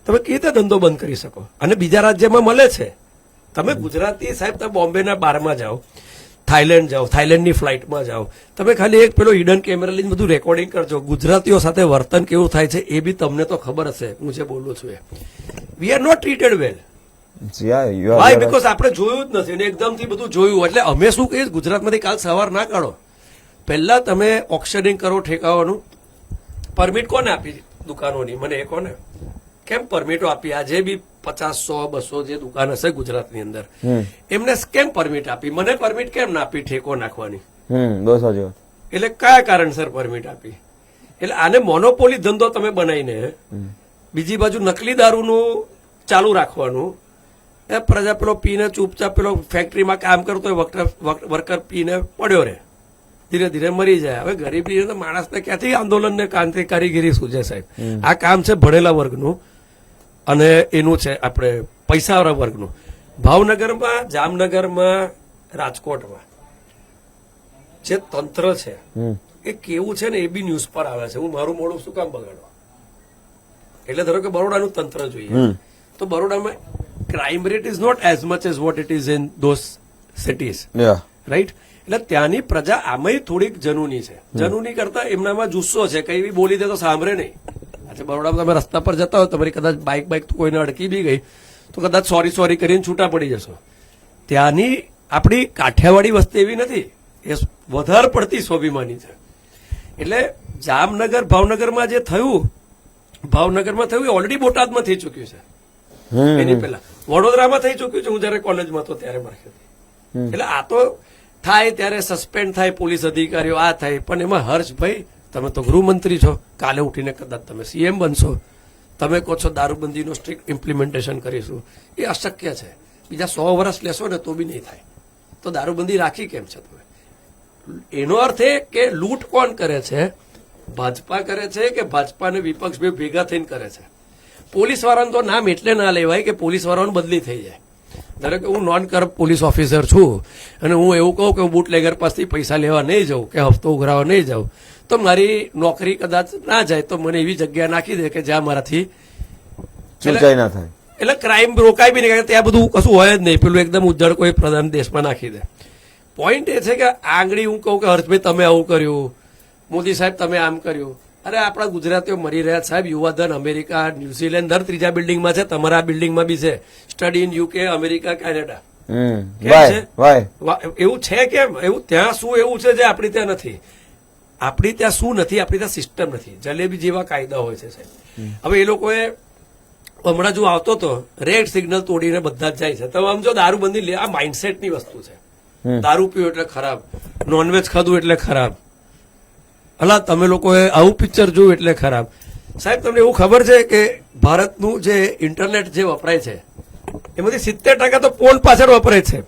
તમે કેવી રીતે ધંધો બંધ કરી શકો? અને બીજા રાજ્યમાં મળે છે. તમે ગુજરાતી સાહેબ, તમે બોમ્બેના બારમાં જાઓ, થાઈલેન્ડ જાઓ, થાઈલેન્ડની ફ્લાઇટમાં જાઓ, તમે ખાલી એક પેલો હિડન કેમેરા લઈને બધું રેકોર્ડિંગ કરજો. ગુજરાતીઓ સાથે વર્તન કેવું થાય છે એ બી તમને તો ખબર હશે. હું જે બોલું છું એ we are not treated well. Why? Because આપણે જોયું જ નથી, અને એકદમથી બધું જોયું. એટલે અમે શું કહીએ, ગુજરાતમાંથી કાલ સવાર ના કાઢો, પહેલા તમે ઓક્શનિંગ કરો ઠેકાવાનું. પરમિટ કોને આપી દુકાનોની? મને એ કોને કેમ પરમિટો આપી? આજે બી 50, 100, 200 જે દુકાન હશે ગુજરાતની અંદર, એમને કેમ પરમિટ આપી? મને પરમિટ કેમ ના આપી ઠેકો નાખવાની? એટલે કયા કારણસર પરમિટ આપી? એટલે આને મોનોપોલી ધંધો તમે બનાવીને બીજી બાજુ નકલી દારૂનું ચાલુ રાખવાનું. એ પ્રજા પેલો પીને ચૂપચાપ પેલો ફેક્ટરીમાં કામ કરતો હોય, વર્કર પીને પડ્યો રહે, ધીરે ધીરે મરી જાય. હવે ગરીબી માણસને ક્યાંથી આંદોલન ને કારીગરી સૂજે સાહેબ? આ કામ છે ભણેલા વર્ગનું, અને એનું છે આપણે પૈસાવાળા વર્ગનું. ભાવનગરમાં, જામનગરમાં, રાજકોટમાં જે તંત્ર છે એ કેવું છે ને એ બી ન્યૂઝ પર આવે છે. હું મારું મોડું શું કામ બગાડવા? એટલે ધારો કે બરોડાનું તંત્ર જોઈએ, તો બરોડામાં crime rate is not as much as what it is in those cities, right? એટલે ત્યાંની પ્રજા આમાંય થોડીક જનૂની છે. જનૂની કરતા એમનામાં જુસ્સો છે, કઈ બી બોલી દે તો સાંભળે નહીં. આજે બરોડામાં તમે રસ્તા પર જતા હો, તમારી કદાચ બાઇક કોઈને અડકી બી ગઈ તો કદાચ સોરી કરીને છૂટા પડી જશો. ત્યાંની આપણી કાઠિયાવાડી વસ્તી એવી નથી, એ વધારે પડતી સ્વાભિમાની છે. એટલે જામનગર, ભાવનગરમાં જે થયું, ભાવનગરમાં થયું એ ઓલરેડી બોટાદમાં થઈ ચુક્યું છે. એની પહેલા વડોદરામાં થઈ ચુક્યું છે. હું જયારે કોલેજમાં હતો ત્યારે મારે. એટલે આ તો થાય ત્યારે સસ્પેન્ડ થાય પોલીસ અધિકારીઓ, આ થાય. પણ એમાં હર્ષભાઈ, તમે તો ગૃહમંત્રી છો, કાલે ઉઠીને કદાચ તમે સીએમ બનશો, તમે કહો છો દારૂબંધીનું સ્ટ્રિક્ટ ઇમ્પ્લિમેન્ટેશન કરીશું, એ અશક્ય છે. બીજા 100 વર્ષ લેશો ને તો બી નહીં થાય. તો દારૂબંધી રાખી કેમ છે તમે? એનો અર્થ એ કે લૂંટ કોણ કરે છે? ભાજપા કરે છે કે ભાજપા અને વિપક્ષ બે ભેગા થઈને કરે છે? પોલીસ વાળાનું તો નામ એટલે ના લેવાય કે પોલીસ વાળાનું બદલી થઈ જાય. ધારો કે હું નોન કરપ્ટ પોલીસ ઓફિસર છું અને હું એવું કહું કે હું બુટલેગર પાસેથી પૈસા લેવા નહીં જાઉં કે હપ્તો ઉઘરાવા નહીં જાઉં, તો મારી નોકરી કદાચ ના જાય તો મને એવી જગ્યા નાખી દે કે જ્યાં મારાથી ચૂંચાઈ ના થાય. એટલે ક્રાઇમ રોકાય બી નહીં, કારણ કે ત્યાં બધું કશું હોય જ નહીં. પેલું એકદમ ઉજ્જડ કોઈ પ્રધાન દેશમાં નાખી દે. પોઈન્ટ એ છે કે આંગળી હું કહું કે હર્ષભાઈ તમે આવું કર્યું, મોદી સાહેબ તમે આમ કર્યું. અરે આપણા ગુજરાતીઓ મરી રહ્યા સાહેબ. યુવાધન અમેરિકા, ન્યુઝીલેન્ડ દર ત્રીજા બિલ્ડિંગમાં છે, તમારા બિલ્ડિંગમાં બી છે. Study in UK, America, Canada. એવું છે કેમ? એવું ત્યાં શું એવું છે જે આપણી ત્યાં નથી? આપણી ત્યાં શું નથી? આપણી ત્યાં સિસ્ટમ નથી. જલેબી જેવા કાયદા હોય છે સાહેબ. હવે એ લોકોએ હમણાં જો આવતો હતો રેડ સિગ્નલ તોડીને બધા જ જાય છે. તમે આમ જો દારૂબંધી આ માઇન્ડસેટની વસ્તુ છે. દારૂ પીવું એટલે ખરાબ, નોનવેજ ખાધું એટલે ખરાબ, અલા તમે લોકોએ આવું પિક્ચર જોયું એટલે ખરાબ. સાહેબ તમને એવું ખબર છે કે ભારતનું જે ઇન્ટરનેટ જે વપરાય છે એમાંથી 70% તો પોન પાછળ વપરાય છે.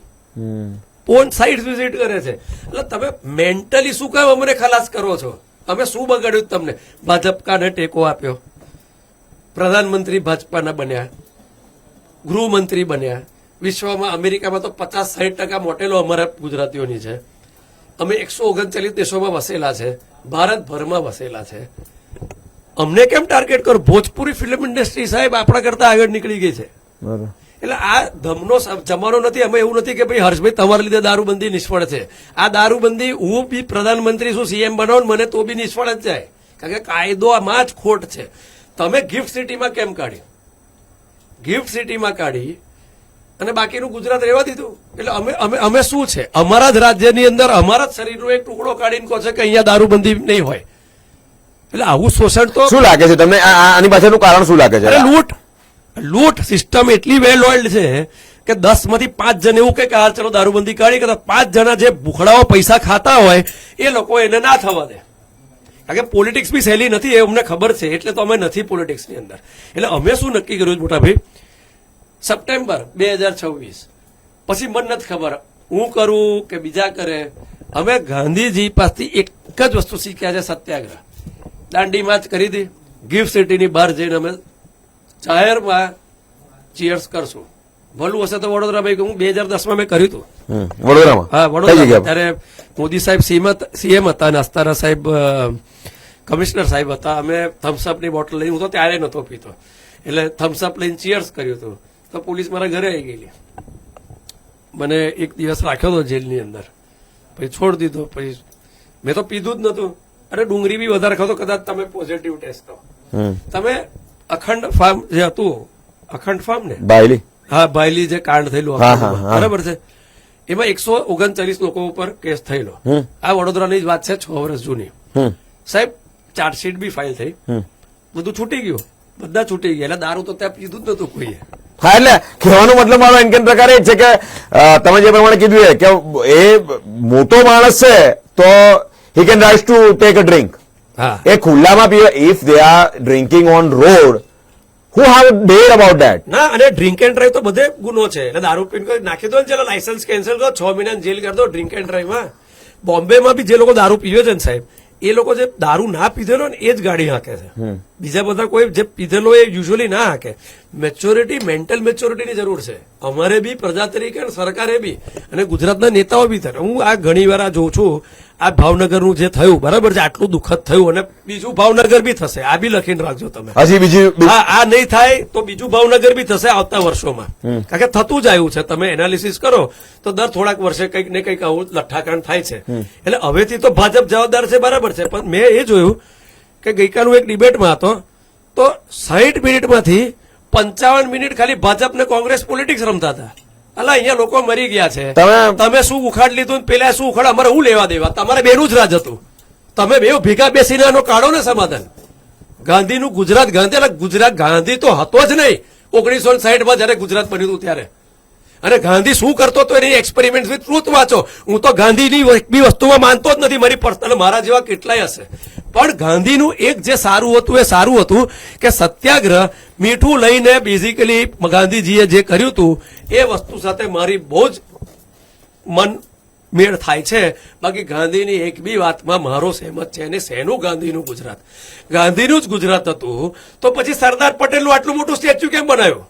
પોન સાઇટ વિઝિટ કરે છે. એટલે તમે મેન્ટલી શું કામ અમને ખલાસ કરો છો? અમે શું બગાડ્યું તમને? ભાજપકાને ટેકો આપ્યો, પ્રધાનમંત્રી ભાજપાના બન્યા, ગૃહમંત્રી બન્યા. વિશ્વમાં અમેરિકામાં તો 50-60% મોટેલો અમારા ગુજરાતીઓની છે. અમે 139 દેશોમાં વસેલા છે, ભારતભરમાં વસેલા છે. અમને કેમ ટાર્ગેટ કરો? ભોજપુરી ફિલ્મ ઇન્ડસ્ટ્રી સાહેબ આપણા કરતા આગળ નીકળી ગઈ છે. એટલે આ ધમનો જમાનો નથી. અમે એવું નથી કે ભાઈ હર્ષભાઈ તમારા લીધે દારૂબંધી નિષ્ફળ છે. આ દારૂબંધી હું બી પ્રધાનમંત્રી છું, સીએમ બનાવું મને તો બી નિષ્ફળ જ જાય, કારણ કે કાયદોમાં જ ખોટ છે. તમે ગિફ્ટ સિટીમાં કેમ કાઢી? ગિફ્ટ સિટીમાં કાઢી અને બાકીનું ગુજરાત રહેવા દીધું. એટલે અમે શું છે? અમારા જ રાજ્યની અંદર અમારા જ શરીરનો એક ટુકડો કાઢીને કહો છે કે અહીંયા દારૂબંધી નહીં હોય. એટલે આવું શોષણ તો શું લાગે છે તમને? આની પાછળનું કારણ શું લાગે છે? લૂંટ સિસ્ટમ એટલી વેલ ઓઇલ્ડ છે કે 10 માંથી 5 જણ એવું કે હા ચલો દારૂબંધી કાઢી, કે 5 જણા જે ભૂખડાઓ પૈસા ખાતા હોય એ લોકો એને ના થવા દે. કારણ કે પોલિટિક્સ બી સહેલી નથી એ અમને ખબર છે, એટલે તો અમે નથી પોલિટિક્સની અંદર. એટલે અમે શું નક્કી કર્યું મોટા ભાઈ, સપ્ટેમ્બર 2026 પછી મને નથી ખબર હું કરું કે બીજા કરે. અમે ગાંધીજી પાસેથી એક જ વસ્તુ શીખ્યા છે, સત્યાગ્રહ. દાંડી માર્ચ કરી હતી, ગિફ્ટ સિટીની બહાર જઈને અમે જાહેરમાં ચીયર્સ કરશું. ભલું હશે તો વડોદરામાં હું 2010માં મેં કર્યું હતું વડોદરામાં. હા, વડોદરા. ત્યારે મોદી સાહેબ સીએમ હતા અને અસ્તાના સાહેબ કમિશનર સાહેબ હતા. અમે થમ્સઅપની બોટલ લઈને, હું તો ત્યારે નહોતો પીતો, એટલે થમ્સઅપ લઈને ચીયર્સ કર્યું હતું. તો પોલીસ મારા ઘરે આવી ગયેલી, મને એક દિવસ રાખ્યો હતો જેલની અંદર, પછી છોડી દીધો. પછી મેં તો પીધું જ નતું. અરે ડુંગળી બી વધારે ખાતો, કદાચ તમે પોઝિટિવ ટેસ્ટ તો તમે અખંડ ફાર્મ જે હતું, અખંડ ફાર્મ ને બાયલી, હા બાયલી જે કાંડ થયેલું બરાબર છે, એમાં 139 લોકો ઉપર કેસ થયેલો. આ વડોદરાની જ વાત છે, 6 વર્ષ જૂની. સાહેબ ચાર્જશીટ બી ફાઇલ થઈ, બધું છૂટી ગયું, બધા છૂટી ગયા. એટલે દારૂ તો ત્યાં પીધું જ નતું કોઈએ. હા, એટલે કહેવાનો મતલબ મારો એમ પ્રકારે એ છે કે તમે જે પ્રમાણે કીધું કે એ મોટો માણસ છે તો he can rise to take a drink. હા, એ ખુલ્લામાં પીવે. if they are drinking on road, who have dare about that? ના, અને ડ્રિંક એન્ડ ડ્રાઈવ તો બધે ગુનો છે. એટલે દારૂ પીને નાખી દો ને, ચાલો લાયસન્સ કેન્સલ કરો, 6 મહિના જેલ કરી દો ડ્રિંક એન્ડ ડ્રાઈવમાં. બોમ્બેમાં બી જે લોકો દારૂ પીવે છે ને સાહેબ, એ લોકો જે દારૂ ના પીધેલો ને એ જ ગાડી હાંકે છે. બીજા બધા કોઈ જે પીધેલો એ યુઝ્યુઅલી ના હાંકે. મેચ્યોરિટી, મેન્ટલ મેચ્યોરિટીની જરૂર છે અમારે બી, પ્રજા તરીકે અને સરકારે બી, અને ગુજરાતના નેતાઓ બી થાય. હું આ ઘણી વાર જોઉં છું, આ ભાવનગરનું જે થયું બરાબર છે, આટલું દુઃખદ થયું, અને બીજું ભાવનગર બી થશે. આ બી લખીને રાખજો તમે. હજી બીજી હા, આ નહીં થાય તો બીજું ભાવનગર બી થશે આવતા વર્ષોમાં, કારણ કે થતું જ આવ્યું છે. તમે એનાલિસિસ કરો તો દર થોડાક વર્ષે કંઈક ને કંઈક આવું લઠ્ઠાકાંડ થાય છે. એટલે હવેથી તો ભાજપ જવાબદાર છે બરાબર છે, પણ મેં એ જોયું કે ગઈકાલનું એક ડિબેટમાં હતો તો 60 મિનિટમાંથી 55 મિનિટ ખાલી ભાજપ ને કોંગ્રેસ પોલિટિક્સ રમતા હતા. અલા અહીંયા લોકો મરી ગયા છે, તમે શું ઉખાડ લીધું, પેલા શું ઉખાડ, અમારે શું લેવા દેવા? તમારે બેનું જ રાજ હતું. તમે બે ભેગા બેસીને આનો કાઢો ને સમાધાન. ગાંધીનું ગુજરાત, ગાંધી તો હતો જ નહીં 1960માં જયારે ગુજરાત બન્યું હતું ત્યારે. અને ગાંધી શું કરતો હતો એની એક્સપેરિમેન્ટ વિથ ટ્રુથ વાંચો. હું તો ગાંધીની એક બી વસ્તુમાં માનતો જ નથી, મારી પર્સનલ, મારા જેવા કેટલાય હશે. પણ ગાંધીનું એક જે સારું હતું એ સારું હતું કે સત્યાગ્રહ, મીઠું લઈને બેઝિકલી ગાંધીજીએ જે કર્યું હતું એ વસ્તુ સાથે મારી બહુ જ મન મેળ થાય છે. બાકી ગાંધીની એક બી વાતમાં મારો સહેમત છે. અને શેનું ગાંધીનું ગુજરાત? ગાંધીનું જ ગુજરાત હતું તો પછી સરદાર પટેલનું આટલું મોટું સ્ટેચ્યુ કેમ બનાવ્યું?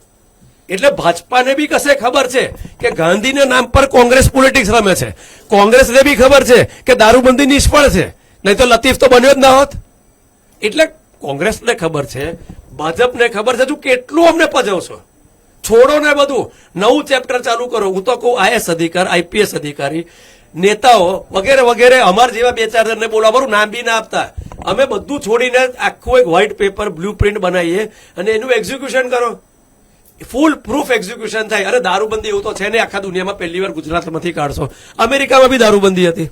એટલે ભાજપાને બી કશે ખબર છે કે ગાંધીના નામ પર કોંગ્રેસ પોલિટિક્સ રમે છે. કોંગ્રેસને બી ખબર છે કે દારૂબંધી નિષ્ફળ છે, નહીં તો લતીફ તો બન્યો જ ના હોત. એટલે કોંગ્રેસને ખબર છે, ભાજપને ખબર છે. તું કેટલું અમને પજવશો? છોડો ને બધું, નવું ચેપ્ટર ચાલુ કરો. હું તો કહું આઈએસ અધિકારી, આઈપીએસ અધિકારી, નેતાઓ વગેરે વગેરે અમાર જેવા બે ચાર જણને બોલો, અમારું નામ બી ના આપતા. અમે બધું છોડીને આખું એક વ્હાઇટ પેપર બ્લુ પ્રિન્ટ બનાવીએ અને એનું એક્ઝિક્યુશન કરો. ફૂલ પ્રૂફ એક્ઝિક્યુશન થાય. અરે દારૂબંધી એવું તો છે ને આખા દુનિયામાં પહેલી વાર ગુજરાતમાંથી કાઢશો. અમેરિકામાં બી દારૂબંધી હતી,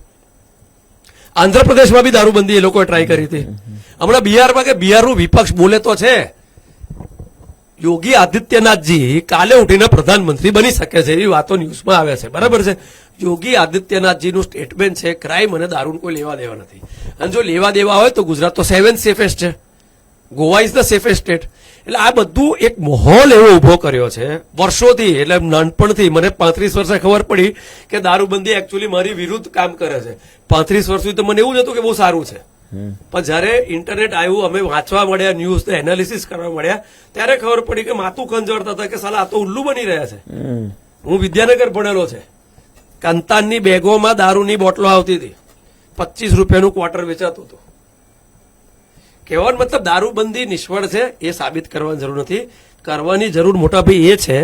આંધ્રપ્રદેશમાં બી દારૂબંધી એ લોકોએ ટ્રાય કરી હતી. હમણાં બિહારમાં કે બિહારનું વિપક્ષ બોલે તો છે, યોગી આદિત્યનાથજી કાલે ઉઠીને પ્રધાનમંત્રી બની શકે છે એવી વાતો ન્યૂઝમાં આવે છે. બરાબર છે. યોગી આદિત્યનાથજીનું સ્ટેટમેન્ટ છે ક્રાઇમ અને દારૂનું કોઈ લેવા દેવા નથી. અને જો લેવા દેવા હોય તો ગુજરાત તો 7th સેફેસ્ટ છે, Goa is the safest state. એટલે આ બધું એક માહોલ એવો ઉભો કર્યો છે વર્ષોથી. એટલે નાનપણથી મને 35 વર્ષે ખબર પડી કે દારૂબંધી એકચ્યુઅલી મારી વિરુદ્ધ કામ કરે છે. 35 વર્ષ સુધી તો મને એવું જ હતું કે બહુ સારું છે. પણ જયારે ઇન્ટરનેટ આવ્યું, અમે વાંચવા મળ્યા, ન્યૂઝ એનાલિસિસ કરવા મળ્યા, ત્યારે ખબર પડી કે માથું ખંજવાળતા હતા કે સાલા આ તો ઉલ્લુ બની રહ્યા છે. હું વિદ્યાનગર ભણેલો છે. કંતાનની બેગોમાં દારૂની બોટલો આવતી હતી, 25 રૂપિયાનું ક્વાર્ટર વેચાતું હતું. કહેવાનો મતલબ દારૂબંધી નિષ્ફળ છે એ સાબિત કરવાની જરૂર નથી. કરવાની જરૂર મોટાભાઈ એ છે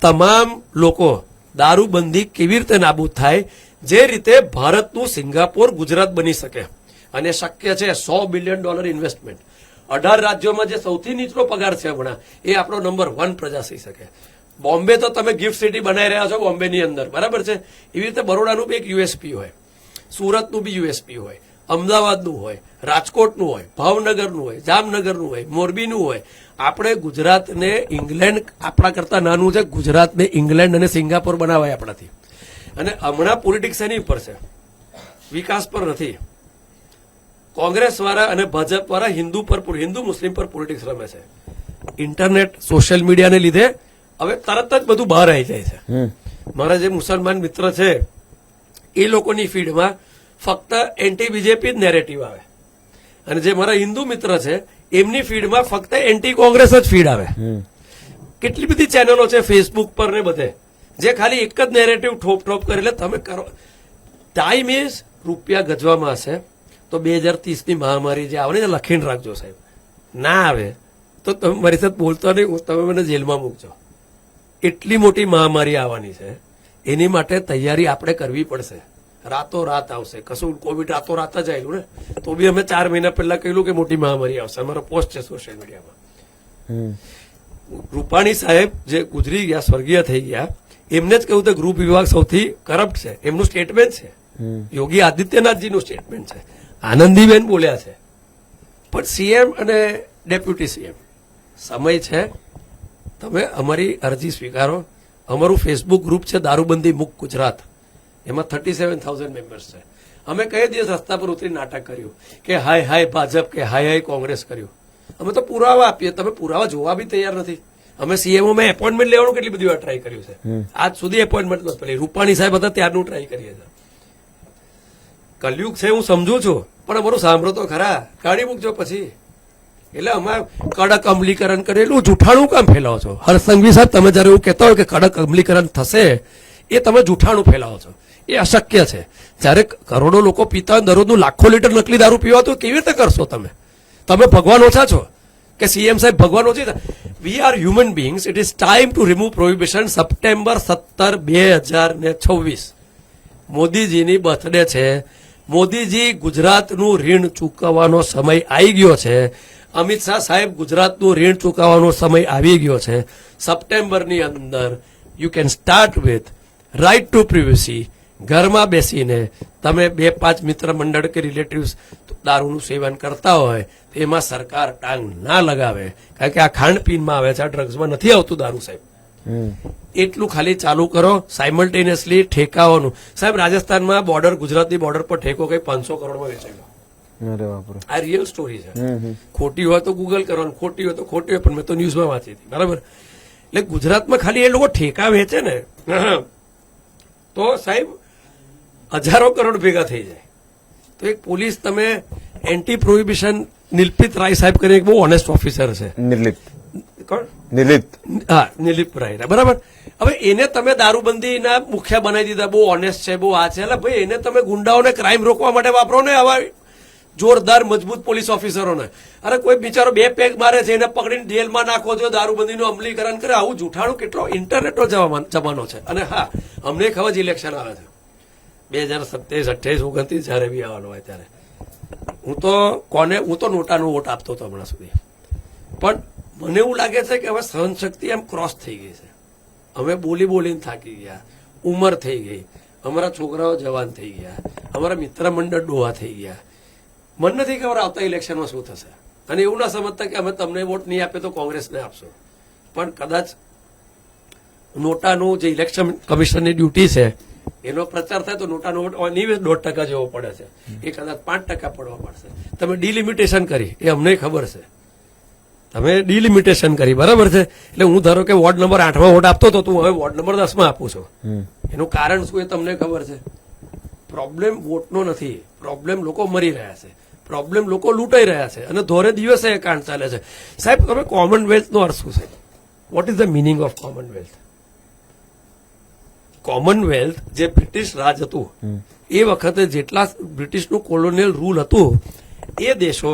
તમામ લોકો દારૂબંધી કેવી રીતે નાબૂદ થાય, જે રીતે ભારતનું સિંગાપોર ગુજરાત બની શકે. અને શક્ય છે. $100 બિલિયન ઇન્વેસ્ટમેન્ટ, 18 રાજ્યોમાં જે સૌથી નીચલો પગાર છે હમણાં, એ આપણો નંબર 1 પ્રજા થઈ શકે. બોમ્બે તો તમે ગિફ્ટ સિટી બનાવી રહ્યા છો બોમ્બેની અંદર, બરાબર છે. એવી રીતે બરોડાનું બી એક યુએસપી હોય, સુરતનું બી યુએસપી હોય, અમદાવાદનું હોય, રાજકોટનું હોય, ભાવનગરનું હોય, જામનગરનું હોય, મોરબીનું હોય. આપણે ગુજરાતને ઇંગ્લેન્ડ આપણા કરતા નાનું છે. ગુજરાતને ઇંગ્લેન્ડ અને સિંગાપોર બનાવાય આપણાથી. અને હમણાં પોલિટિક્સ એની ઉપર છે, વિકાસ પર નથી. કોંગ્રેસ વાળા અને ભાજપ વાળા હિન્દુ મુસ્લિમ પર પોલિટિક્સ રમે છે. ઇન્ટરનેટ સોશિયલ મીડિયાને લીધે હવે તરત જ બધું બહાર આવી જાય છે. મારા જે મુસલમાન મિત્ર છે એ લોકોની ફીડમાં ફક્ત એન્ટી બીજેપી જ નેરેટિવ આવે, અને જે મારા હિન્દુ મિત્ર છે એમની ફીડમાં ફક્ત એન્ટી કોંગ્રેસ જ ફીડ આવે. કેટલી બધી ચેનલો છે ફેસબુક પર ને બધે, જે ખાલી એક જ નેરેટિવ ઠોપ કરે. એટલે તમે કરો, ટાઈમ ઇઝ, રૂપિયા ગજવામાં હશે તો 2030ની મહામારી જે આવે ને લખીને રાખજો સાહેબ. ના આવે તો તમે મારી સાથે બોલતો નહીં, તમે મને જેલમાં મૂકજો. એટલી મોટી મહામારી આવવાની છે, એની માટે તૈયારી આપણે કરવી પડશે. રાતો રાત આવશે. કશું કોવિડ રાતો રાત જ આવેલું ને, તો બી અમે 4 મહિના પહેલા કહ્યું કે મોટી મહામારી આવશે. અમારો પોસ્ટ છે સોશિયલ મીડિયામાં. રૂપાણી સાહેબ જે ગુજરી ગયા, સ્વર્ગીય થઈ ગયા, એમને જ કહ્યું કે ગૃહ વિભાગ સૌથી કરપ્ટ છે. એમનું સ્ટેટમેન્ટ છે. યોગી આદિત્યનાથજીનું સ્ટેટમેન્ટ છે. આનંદીબેન બોલ્યા છે. પણ સીએમ અને ડેપ્યુટી સીએમ સમય છે, તમે અમારી અરજી સ્વીકારો. અમારું ફેસબુક ગ્રુપ છે દારૂબંધી મુક્ત ગુજરાત, એમાં 37,000 મેમ્બર્સ છે. અમે કઈ દિવસ રસ્તા પર ઉતરી નાટક કર્યું કે હાય હાય ભાજપ, કે હાય હાય કોંગ્રેસ કર્યું? અમે તો પુરાવા આપીએ, તમે પુરાવા જોવા બી તૈયાર નથી. અમે સીએમઓમાં એપોઇન્ટમેન્ટ લેવાનું કેટલી બધી વાર ટ્રાય કર્યું છે. આજ સુધી એપોઇન્ટમેન્ટ નથી મળી. રૂપાણી સાહેબ હતા ત્યારનું ટ્રાય કરીએ છીએ. કલયુગ છે હું સમજુ છું, પણ અમારું સાંભળો તો ખરા. કાઢી મૂકજો પછી. એટલે અમે કડક અમલીકરણ કરેલું જૂઠાણું કામ ફેલાવો છો? હર્ષસંઘવી સાહેબ, તમે જયારે એવું કહેતા હોય કે કડક અમલીકરણ થશે, એ તમે જૂઠાણું ફેલાવો છો. એ અશક્ય છે. જયારે કરોડો લોકો પીતા હોય, દરરોજનું લાખો લીટર નકલી દારૂ પીવા, તો કેવી રીતે કરશો તમે? તમે ભગવાન ઓછા છો કે સીએમ સાહેબ ભગવાન ઓછી? We are human beings. It is time to remove prohibition. September 17, 2026 મોદીજીની બર્થડે છે. મોદીજી ગુજરાતનું ઋણ ચૂકવવાનો સમય આવી ગયો છે. અમિત શાહ સાહેબ, ગુજરાતનું ઋણ ચૂકવવાનો સમય આવી ગયો છે. સપ્ટેમ્બરની અંદર you can start with right to privacy. ઘરમાં બેસીને તમે 2-5 મિત્ર મંડળ કે રિલેટિવ્સ દારૂનું સેવન કરતા હોય તો એમાં સરકાર ટાંગ ના લગાવે, કારણ કે આ ખાંડપીનમાં આવે છે, આ ડ્રગ્સમાં નથી આવતું દારૂ સાહેબ. એટલું ખાલી ચાલુ કરો. સાયમલ્ટેનિયસલી ઠેકાઓનું સાહેબ, રાજસ્થાનમાં બોર્ડર, ગુજરાતની બોર્ડર પર ઠેકો કઈ 500 કરોડમાં વેચાયેલો. આ રિયલ સ્ટોરી છે. ખોટી હોય તો ગૂગલ કરવાનું, ખોટી હોય તો ખોટી હોય, પણ મેં તો ન્યૂઝમાં વાંચી હતી. બરાબર. એટલે ગુજરાતમાં ખાલી એ લોકો ઠેકા વેચે ને, તો સાહેબ હજારો કરોડ ભેગા થઈ જાય તો એક પોલીસ તમે એન્ટી પ્રોહિબિશન નિલપિત રાય સાહેબ કરીને એક બહુ ઓનેસ્ટ ઓફિસર છે. નિર્લિપ્ત કોણ? નિર્લિપ્ત હા, નિલિપ રાય, બરાબર. હવે એને તમે દારૂબંધીના મુખ્ય બનાવી દીધા, બહુ ઓનેસ્ટ છે, બહુ આ છે, એટલે ભાઈ એને તમે ગુંડાઓને ક્રાઇમ રોકવા માટે વાપરો ને આવા જોરદાર મજબૂત પોલીસ ઓફિસરોને. અરે કોઈ બિચારો 2 પેગ મારે છે એને પકડીને જેલમાં નાખો છો, દારૂબંધીનું અમલીકરણ કરે, આવું જૂઠાણું કેટલો ઇન્ટરનેટનો જમાનો છે. અને હા, અમને ખબર છે ઇલેક્શન આવે છે 2027, 28, 29 જયારે બી આવવાનું હોય ત્યારે હું તો નોટાનો વોટ આપતો હતો હમણાં સુધી. પણ મને એવું લાગે છે કે હવે સહનશક્તિ એમ ક્રોસ થઈ ગઈ છે. અમે બોલીને થાકી ગયા, ઉંમર થઈ ગઈ, અમારા છોકરાઓ જવાન થઈ ગયા, અમારા મિત્ર મંડળ ડોહા થઈ ગયા. મને નથી ખબર આવતા ઇલેક્શનમાં શું થશે. અને એવું ના સમજતા કે અમે તમને વોટ નહીં આપે તો કોંગ્રેસને આપશો. પણ કદાચ નોટાનું જે ઇલેક્શન કમિશનની ડ્યુટી છે એનો પ્રચાર થાય તો નોટાનો વોટ 1.5% જેવો પડે છે, એ કદાચ 5% પડવા પડશે. તમે ડિલિમિટેશન કરી એ અમને ખબર છે, તમે ડિલિમિટેશન કરી, બરાબર છે. એટલે હું ધારો કે વોર્ડ નંબર 8માં વોટ આપતો હતો, હું હવે વોર્ડ નંબર 10માં આપું છું. એનું કારણ શું એ તમને ખબર છે? પ્રોબ્લેમ વોટનો નથી, પ્રોબ્લેમ લોકો મરી રહ્યા છે, પ્રોબ્લેમ લોકો લૂંટાઈ રહ્યા છે અને ધોરે દિવસે એ કાંડ ચાલે છે. સાહેબ, તમે કોમનવેલ્થનો અર્થ શું છે? What is the meaning of Commonwealth? Commonwealth જે બ્રિટિશ રાજ હતું એ વખતે જેટલા બ્રિટિશનું કોલોનિયલ રૂલ હતું એ દેશો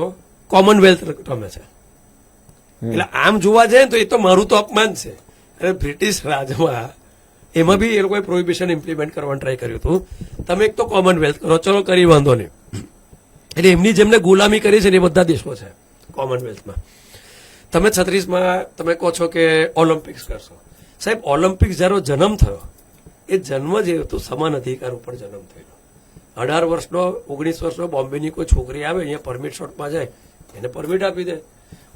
કોમનવેલ્થ રમે છે. એટલે આમ જોવા જાય તો એ તો મારું તો અપમાન છે. અને બ્રિટિશ રાજમાં એમાં બી એ લોકોએ પ્રોહિબિશન ઇમ્પ્લિમેન્ટ કરવાનું ટ્રાય કર્યું હતું. તમે એક તો કોમનવેલ્થ કરો, ચલો કરી વાંધો નહીં. એટલે એમની જેમને ગુલામી કરી છે ને એ બધા દેશો છે કોમનવેલ્થમાં. તમે 36માં તમે કહો છો કે ઓલિમ્પિક્સ કરશો. સાહેબ, ઓલિમ્પિક્સ જયારે જન્મ થયો એ જન્મ જે હતો સમાન અધિકાર ઉપર જન્મ થયેલો. 18 વર્ષનો 19 વર્ષનો બોમ્બેની કોઈ છોકરી આવે અહીંયા પરમિટ શોટમાં જાય, એને પરમિટ આપી દે.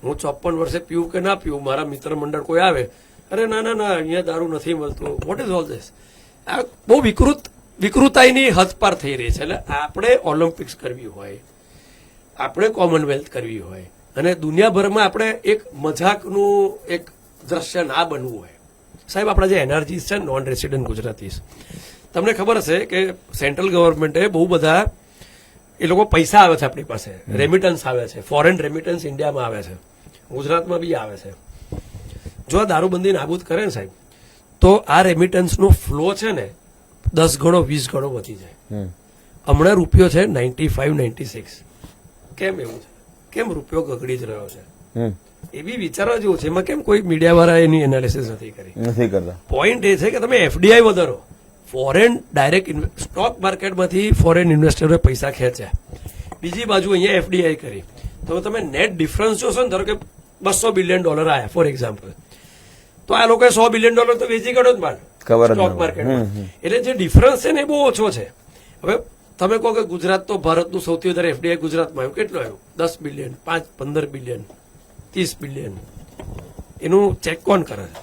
હું 54 વર્ષે પીવું કે ના પીવું, મારા મિત્ર મંડળ કોઈ આવે, અરે ના અહીંયા દારૂ નથી મળતું. What is all this? આ બહુ વિકૃતાઈની હદ પાર થઈ રહી છે. એટલે આપણે ઓલિમ્પિક્સ કરવી હોય, આપણે કોમનવેલ્થ કરવી હોય અને દુનિયાભરમાં આપણે એક મજાકનું એક દ્રશ્ય ના બનવું હોય. સાહેબ, આપણા જે એનઆરજીસ છે, નોન રેસિડેન્ટ ગુજરાતીસ, તમને ખબર હશે કે સેન્ટ્રલ ગવર્મેન્ટે બહુ બધા એ લોકો પૈસા આવે છે આપણી પાસે, રેમિટન્સ આવે છે, ફોરેન રેમિટન્સ ઇન્ડિયામાં આવે છે, ગુજરાતમાં બી આવે છે. જો આ દારૂબંધી નાબૂદ કરે ને સાહેબ, તો આ રેમિટન્સનો ફ્લો છે ને 10 ગણો 20 ગણો વધી જાય. હમણાં રૂપિયો છે 95, 96. કેમ એવું છે? કેમ રૂપિયો ગગડી જ રહ્યો છે? એ બી વિચારવા જેવું છે. એમાં કેમ કોઈ મીડિયાવાળા એની એનાલિસિસ નથી કરતા? પોઈન્ટ એ છે કે તમે એફડીઆઈ વધારો, ફોરેન ડાયરેક્ટ સ્ટોક માર્કેટમાંથી ફોરેન ઇન્વેસ્ટરોએ પૈસા ખેંચ્યા, બીજી બાજુ અહીંયા એફડીઆઈ કરી, તો તમે નેટ ડિફરન્સ જોશો ને, ધારો કે $200 બિલિયન આવ્યા ફોર એક્ઝામ્પલ, તો આ લોકોએ $100 બિલિયન તો વેચી કાઢો જ માલ સ્ટોક માર્કેટમાં. એટલે જે ડિફરન્સ છે ને એ બહુ ઓછો છે. હવે તમે કહો કે ગુજરાત તો ભારતનું સૌથી વધારે એફડીઆઈ ગુજરાતમાં આવ્યું, કેટલું આવ્યું? 10 બિલિયન, 5, 15 બિલિયન, 30 બિલિયન. એનું ચેક કોણ કરે છે?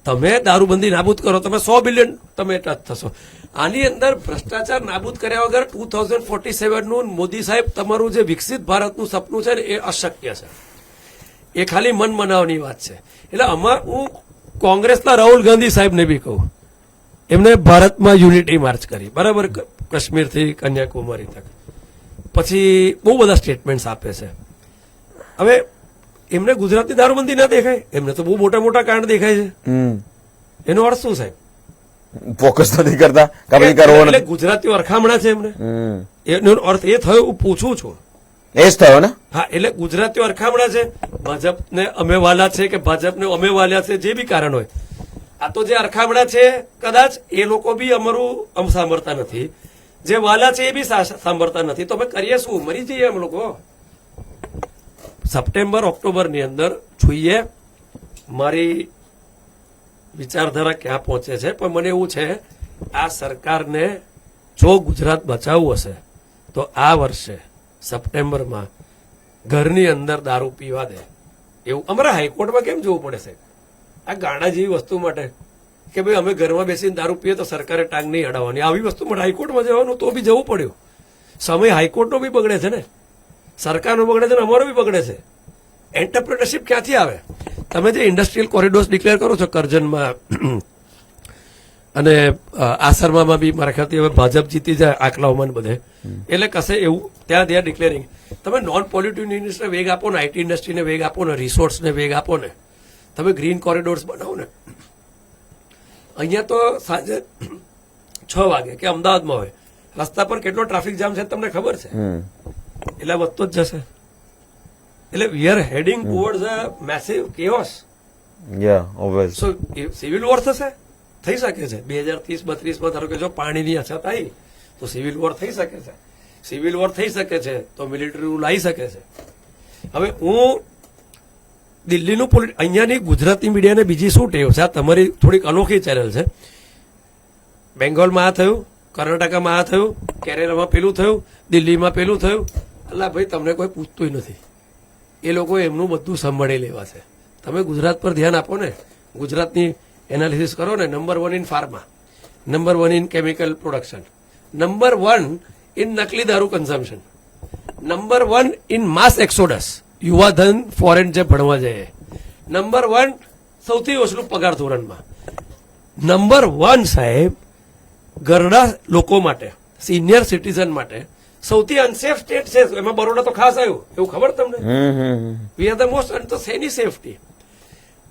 તમે દારૂબંધી નાબૂદ કરો, તમે 100 બિલિયન તમે ટચ થશો. આની અંદર ભ્રષ્ટાચાર નાબૂદ કર્યા વગર 2047નું મોદી સાહેબ તમારું જે વિકસિત ભારતનું સપનું છે ને એ અશક્ય છે. એ ખાલી મન મનાવની વાત છે. એટલે આમાં હું કોંગ્રેસના રાહુલ ગાંધી સાહેબને બી કહું, એમને ભારતમાં યુનિટી માર્ચ કરી, બરાબર, કાશ્મીરથી કન્યાકુમારી તક, પછી બહુ બધા સ્ટેટમેન્ટ્સ આપે છે. હવે એમને ગુજરાતની દારૂબંધી ના દેખાય? એમને તો બહુ મોટા મોટા કાંડ દેખાય છે. એનો અર્થ શું સાહેબ? ફોકસ નથી કરતા, એટલે ગુજરાતી અરખામણા છે એમને. એનો અર્થ એ થયો, હું પૂછું છું, એ જ થયો ને? હા, એટલે ગુજરાતીઓ અરખામણા છે. ભાજપને અમે વાલા છે કે ભાજપને અમે વાલ્યા છે, જે બી કારણ હોય, આ તો જે અરખામણા છે કદાચ એ લોકો બી અમારું સાંભળતા નથી, જે વાલા છે એ બી સાંભળતા નથી. તો અમે કરીએ શું? મરી જઈએ અમે લોકો. સપ્ટેમ્બર ઓક્ટોબરની અંદર જોઈએ મારી વિચારધારા ક્યાં પહોંચે છે. પણ મને એવું છે આ સરકારને જો ગુજરાત બચાવવું હશે તો આ વર્ષે સપ્ટેમ્બરમાં ઘરની અંદર દારૂ પીવા દે એવું. અમારે હાઈકોર્ટમાં કેમ જવું પડે છે આ ગાણા જેવી વસ્તુ માટે કે ભાઈ અમે ઘરમાં બેસીને દારૂ પીએ તો સરકારે ટાંગ નહીં અડાવવાની? આવી વસ્તુ માટે હાઈકોર્ટમાં જવાનું તો બી જવું પડ્યું. સમય હાઈકોર્ટનો બી બગડે છે ને, સરકારનો બગડે છે ને, અમારો બી બગડે છે. એન્ટરપ્રિનરશિપ ક્યાંથી આવે? તમે જે ઇન્ડસ્ટ્રીયલ કોરિડોર્સ ડિક્લેર કરો છો કરજણમાં, અને આસરમામાં બી મારા ખ્યાલથી હવે ભાજપ જીતી જાય આંકલાઓમાં બધે એટલે કશે એવું ત્યાં ડિક્લેરિંગ તમે નોન પોલ્યુટિવ ઇન્ડસ્ટ્રીને વેગ આપો ને, આઈટી ઇન્ડસ્ટ્રીને વેગ આપો ને, રિસોર્સને વેગ આપો ને, તમે ગ્રીન કોરિડોર્સ બનાવો ને. અહીંયા તો સાંજે 6 વાગે કે અમદાવાદમાં હોય રસ્તા પર કેટલો ટ્રાફિક જામ છે તમને ખબર છે? એટલે વધતો જ જશે. એટલે we are heading towards a massive chaos. So civil war થશે, થઈ શકે છે 2030-32 ધારો કે જો પાણીની અછત આવી તો સિવિલ વોર થઈ શકે છે. સિવિલ વોર થઈ શકે છે તો મિલિટરી રૂલ આવી શકે છે. હવે હું દિલ્હીનું અહીંયાની ગુજરાતી મીડિયાને બીજી શું ટેવ છે? આ તમારી થોડીક અનોખી ચેનલ છે. બેંગોલમાં આ થયું, કર્ણાટકામાં આ થયું, કેરેલામાં પેલું થયું, દિલ્હીમાં પેલું થયું. અલ્લા ભાઈ તમને કોઈ પૂછતું નથી. એ લોકો એમનું બધું સંભાળી લેવા છે. તમે ગુજરાત પર ધ્યાન આપો ને, ગુજરાતની એનાલિસિસ કરો ને. Number 1 in pharma, number 1 in chemical production, number 1 in નકલી દારૂ consumption, number 1 in mass exodus, યુવાધન ફોરેન જે ભણવા જાય, નંબર 1 સૌથી ઓછું પગાર ધોરણમાં, નંબર 1 સાહેબ ઘરડા લોકો માટે, સિનિયર સિટીઝન માટે સૌથી અનસેફ સ્ટેટ છે. એમાં બરોડા તો ખાસ આવ્યું, એવું ખબર તમને? વી આર ધ મોસ્ટ અન તો સેની સેફટી.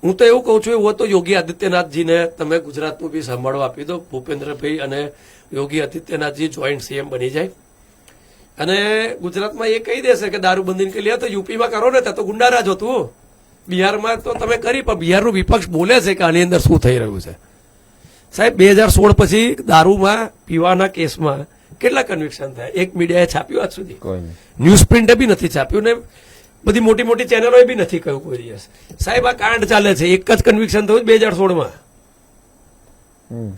હું તો એવું કહું છું, એવું તો યોગી આદિત્યનાથજીને તમે ગુજરાતનું બી સંભાળવા આપી દો. ભૂપેન્દ્રભાઈ અને યોગી આદિત્યનાથજી જોઈન્ટ સીએમ બની જાય અને ગુજરાતમાં એ કહી દેશે કે દારૂબંધી કે લીધે તો યુપીમાં કરો ને, ત્યાં તો ગુંડારાજ હતું. બિહારમાં તો તમે કરી, પણ બિહારનું વિપક્ષ બોલે છે કે આની અંદર શું થઈ રહ્યું છે. સાહેબ 2016 પછી દારૂમાં પીવાના કેસમાં કેટલા કન્વિક્શન થયા? એક મીડિયાએ છાપ્યું આજ સુધી? ન્યૂઝ પ્રિન્ટે બી નથી છાપ્યું ને બધી મોટી મોટી ચેનલોએ બી નથી કહ્યું કોઈ દિવસ. સાહેબ આ કાંડ ચાલે છે. એક જ કન્વિક્શન થયું 2016માં.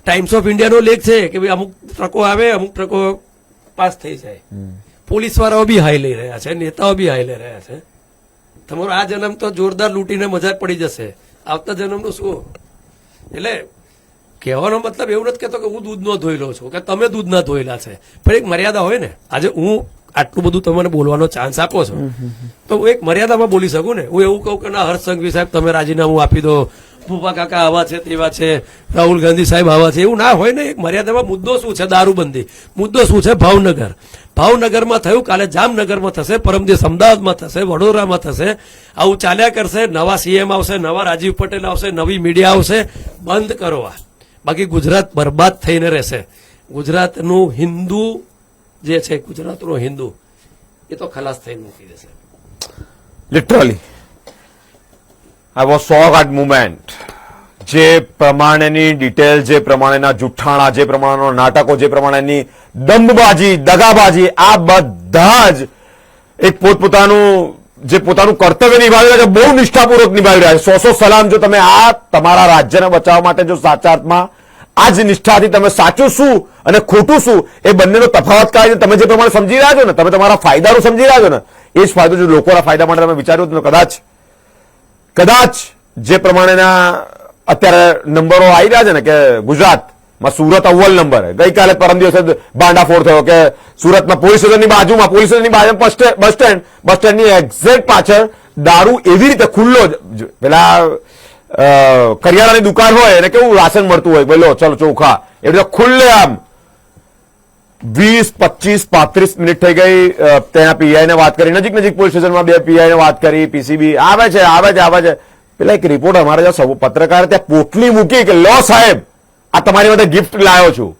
ટાઈમ્સ ઓફ ઇન્ડિયાનો લેખ છે કે ભાઈ અમુક ટ્રકો આવે, અમુક ટ્રકો પાસ થઈ જાય. પોલીસ વાળાઓ બી હાઈ લઈ રહ્યા છે, નેતાઓ બી હાઈ લઈ રહ્યા છે. તમારો આ જન્મ તો જોરદાર લૂંટીને મજા પડી જશે, આવતા જન્મનું શું? એટલે કહેવાનો મતલબ એવું નથી કહેતો કે હું દૂધ નો ધોયેલો છું કે તમે દૂધ ના ધોયેલા છે, પણ એક મર્યાદા હોય ને. આજે હું આટલું બધું તમને બોલવાનો ચાન્સ આપો છો તો હું એક મર્યાદામાં બોલી શકું ને. હું એવું કહું કે ના હર્ષ સંઘવી સાહેબ તમે રાજીનામું આપી દો, ભૂપા કાકા આવા છે તેવા છે, રાહુલ ગાંધી સાહેબ આવા છે, એવું ના હોય ને. એક મર્યાદામાં મુદ્દો શું છે? દારૂબંધી. મુદ્દો શું છે? ભાવનગર. ભાવનગરમાં થયું, કાલે જામનગરમાં થશે, પરમ દિવસ અમદાવાદમાં થશે, વડોદરામાં થશે. આવું ચાલ્યા કરશે. નવા સીએમ આવશે, નવા રાજીવ પટેલ આવશે, નવી મીડિયા આવશે. બંધ કરો આ. બાકી ગુજરાત બરબાદ થઈને રહેશે. ગુજરાતનું હિન્દુ જે છે, ગુજરાતનો હિન્દુ એ તો ખલાસ થઈને મૂકી દેશે. લિટરલી આ વોઝ સોગાટ મુવમેન્ટ. જે પ્રમાણેની ડિટેલ, જે પ્રમાણેના જુઠ્ઠાણા, જે પ્રમાણેના નાટકો, જે પ્રમાણેની દંભબાજી, દગાબાજી, આ બધા જ એક પોતપોતાનું જે પોતાનું કર્તવ્ય નિભાવી રહ્યા છે, બહુ નિષ્ઠાપૂર્વક નિભાવી રહ્યા છે. 100 સલામ. જો તમે આ તમારા રાજ્યને બચાવવા માટે જો સાચા અર્થમાં આ જ નિષ્ઠાથી તમે સાચું શું અને ખોટું શું એ બંનેનો તફાવત કાઢીને તમે જે પ્રમાણે સમજી રહ્યા છો ને, તમે તમારા ફાયદાનું સમજી રહ્યા છો ને, એ જ ફાયદો જો લોકોના ફાયદા માટે તમે વિચાર્યું તો કદાચ જે પ્રમાણેના અત્યારે નંબરો આવી રહ્યા છે ને કે ગુજરાતમાં સુરત અવ્વલ નંબર. ગઈકાલે પરમ દિવસે ભાંડાફોડ થયો કે સુરતમાં પોલીસ સ્ટેશનની બાજુમાં બસ સ્ટેન્ડની એક્ઝેક્ટ પાછળ દારૂ એવી રીતે ખુલ્લો, પેલા કરિયાણાની દુકાન હોય એને કેવું રાશન મળતું હોય, બોલો ચલો ચોખા, એ રીતે ખુલ્લે આમ 20, 25, 35 મિનિટ થઈ ગઈ. તેના પીઆઈને વાત કરી, નજીક પોલીસ સ્ટેશનમાં 2 પીઆઈને વાત કરી, પીસીબી આવે છે. પેલા એક રિપોર્ટ અમારા જ્યાં પત્રકાર ત્યાં પોટલી મૂકી કે લો સાહેબ આ તમારી માટે ગિફ્ટ લાવ્યો છું.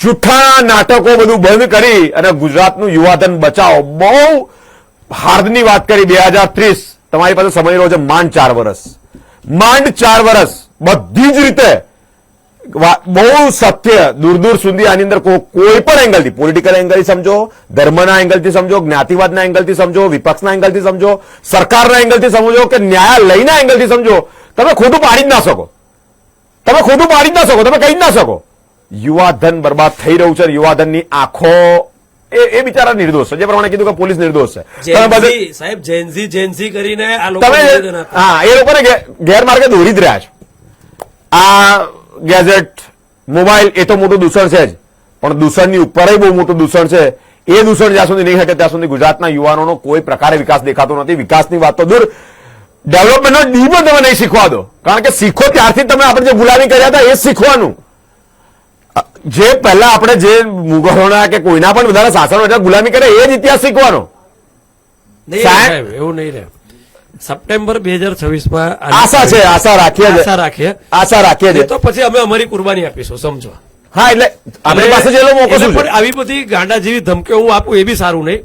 જૂઠા નાટકો બધું બંધ કરી અને ગુજરાતનું યુવાધન બચાવો. બહુ હાર્દની વાત કરી. 2030 તમારી પાસે સમય રહ્યો છે માંડ 4 વર્ષ. બધી જ રીતે બહુ સત્ય દૂર સુધી આની અંદર કોઈ પણ એંગલથી, પોલિટિકલ એંગલથી સમજો, ધર્મના એંગલથી સમજો, જ્ઞાતિવાદના એંગલથી સમજો, વિપક્ષના એંગલથી સમજો, સરકારના એંગલથી સમજો કે ન્યાયાલયના એંગલથી સમજો, તમે ખોટું પાડી જ ના શકો. તમે કહી જ ના શકો. યુવાધન બરબાદ થઈ રહ્યું છે. યુવાધનની આંખો એ બિચારા નિર્દોષ છે. જે પ્રમાણે કીધું કે પોલીસ નિર્દોષ છે. સાહેબ જેન્ઝી કરીને આ લોકો એ લોકોને ગેરમાર્ગે દોરી જ રહ્યા છે. આ ગેજેટ, મોબાઈલ એ તો મોટું દૂષણ છે જ, પણ દૂષણની ઉપર બહુ મોટું દૂષણ છે. એ દૂષણ જ્યાં સુધી નહીં હટે ત્યાં સુધી ગુજરાતના યુવાનોનો કોઈ પ્રકારે વિકાસ દેખાતો નથી. વિકાસની વાત તો દૂર, ડેવલપમેન્ટનો ડી પણ તમે નહીં શીખવા દો. કારણ કે શીખો ત્યારથી તમે આપણે જે ગુલામી કર્યા હતા એ જ શીખવાનું. જે પહેલા આપણે જે મુગલોના કે કોઈના પણ બધાના શાસનો હેઠળ ગુલામી કરે એ જ ઇતિહાસ શીખવાનો. નહીં સાહેબ- સાહેબ, એવું નહીં રહે. સપ્ટેમ્બર 2026 આશા છે, આશા રાખીએ છે. આશા રાખીએ આશા રાખીએ છે. તો પછી અમે અમારી કુરબાની આપીશું, સમજો. હા, એટલે આપણી પાસે જેટલો મોકો એટલે શું પણ છે? આવી બધી ગાંડા જેવી ધમકીઓ હું આપું એ બી સારું નહીં,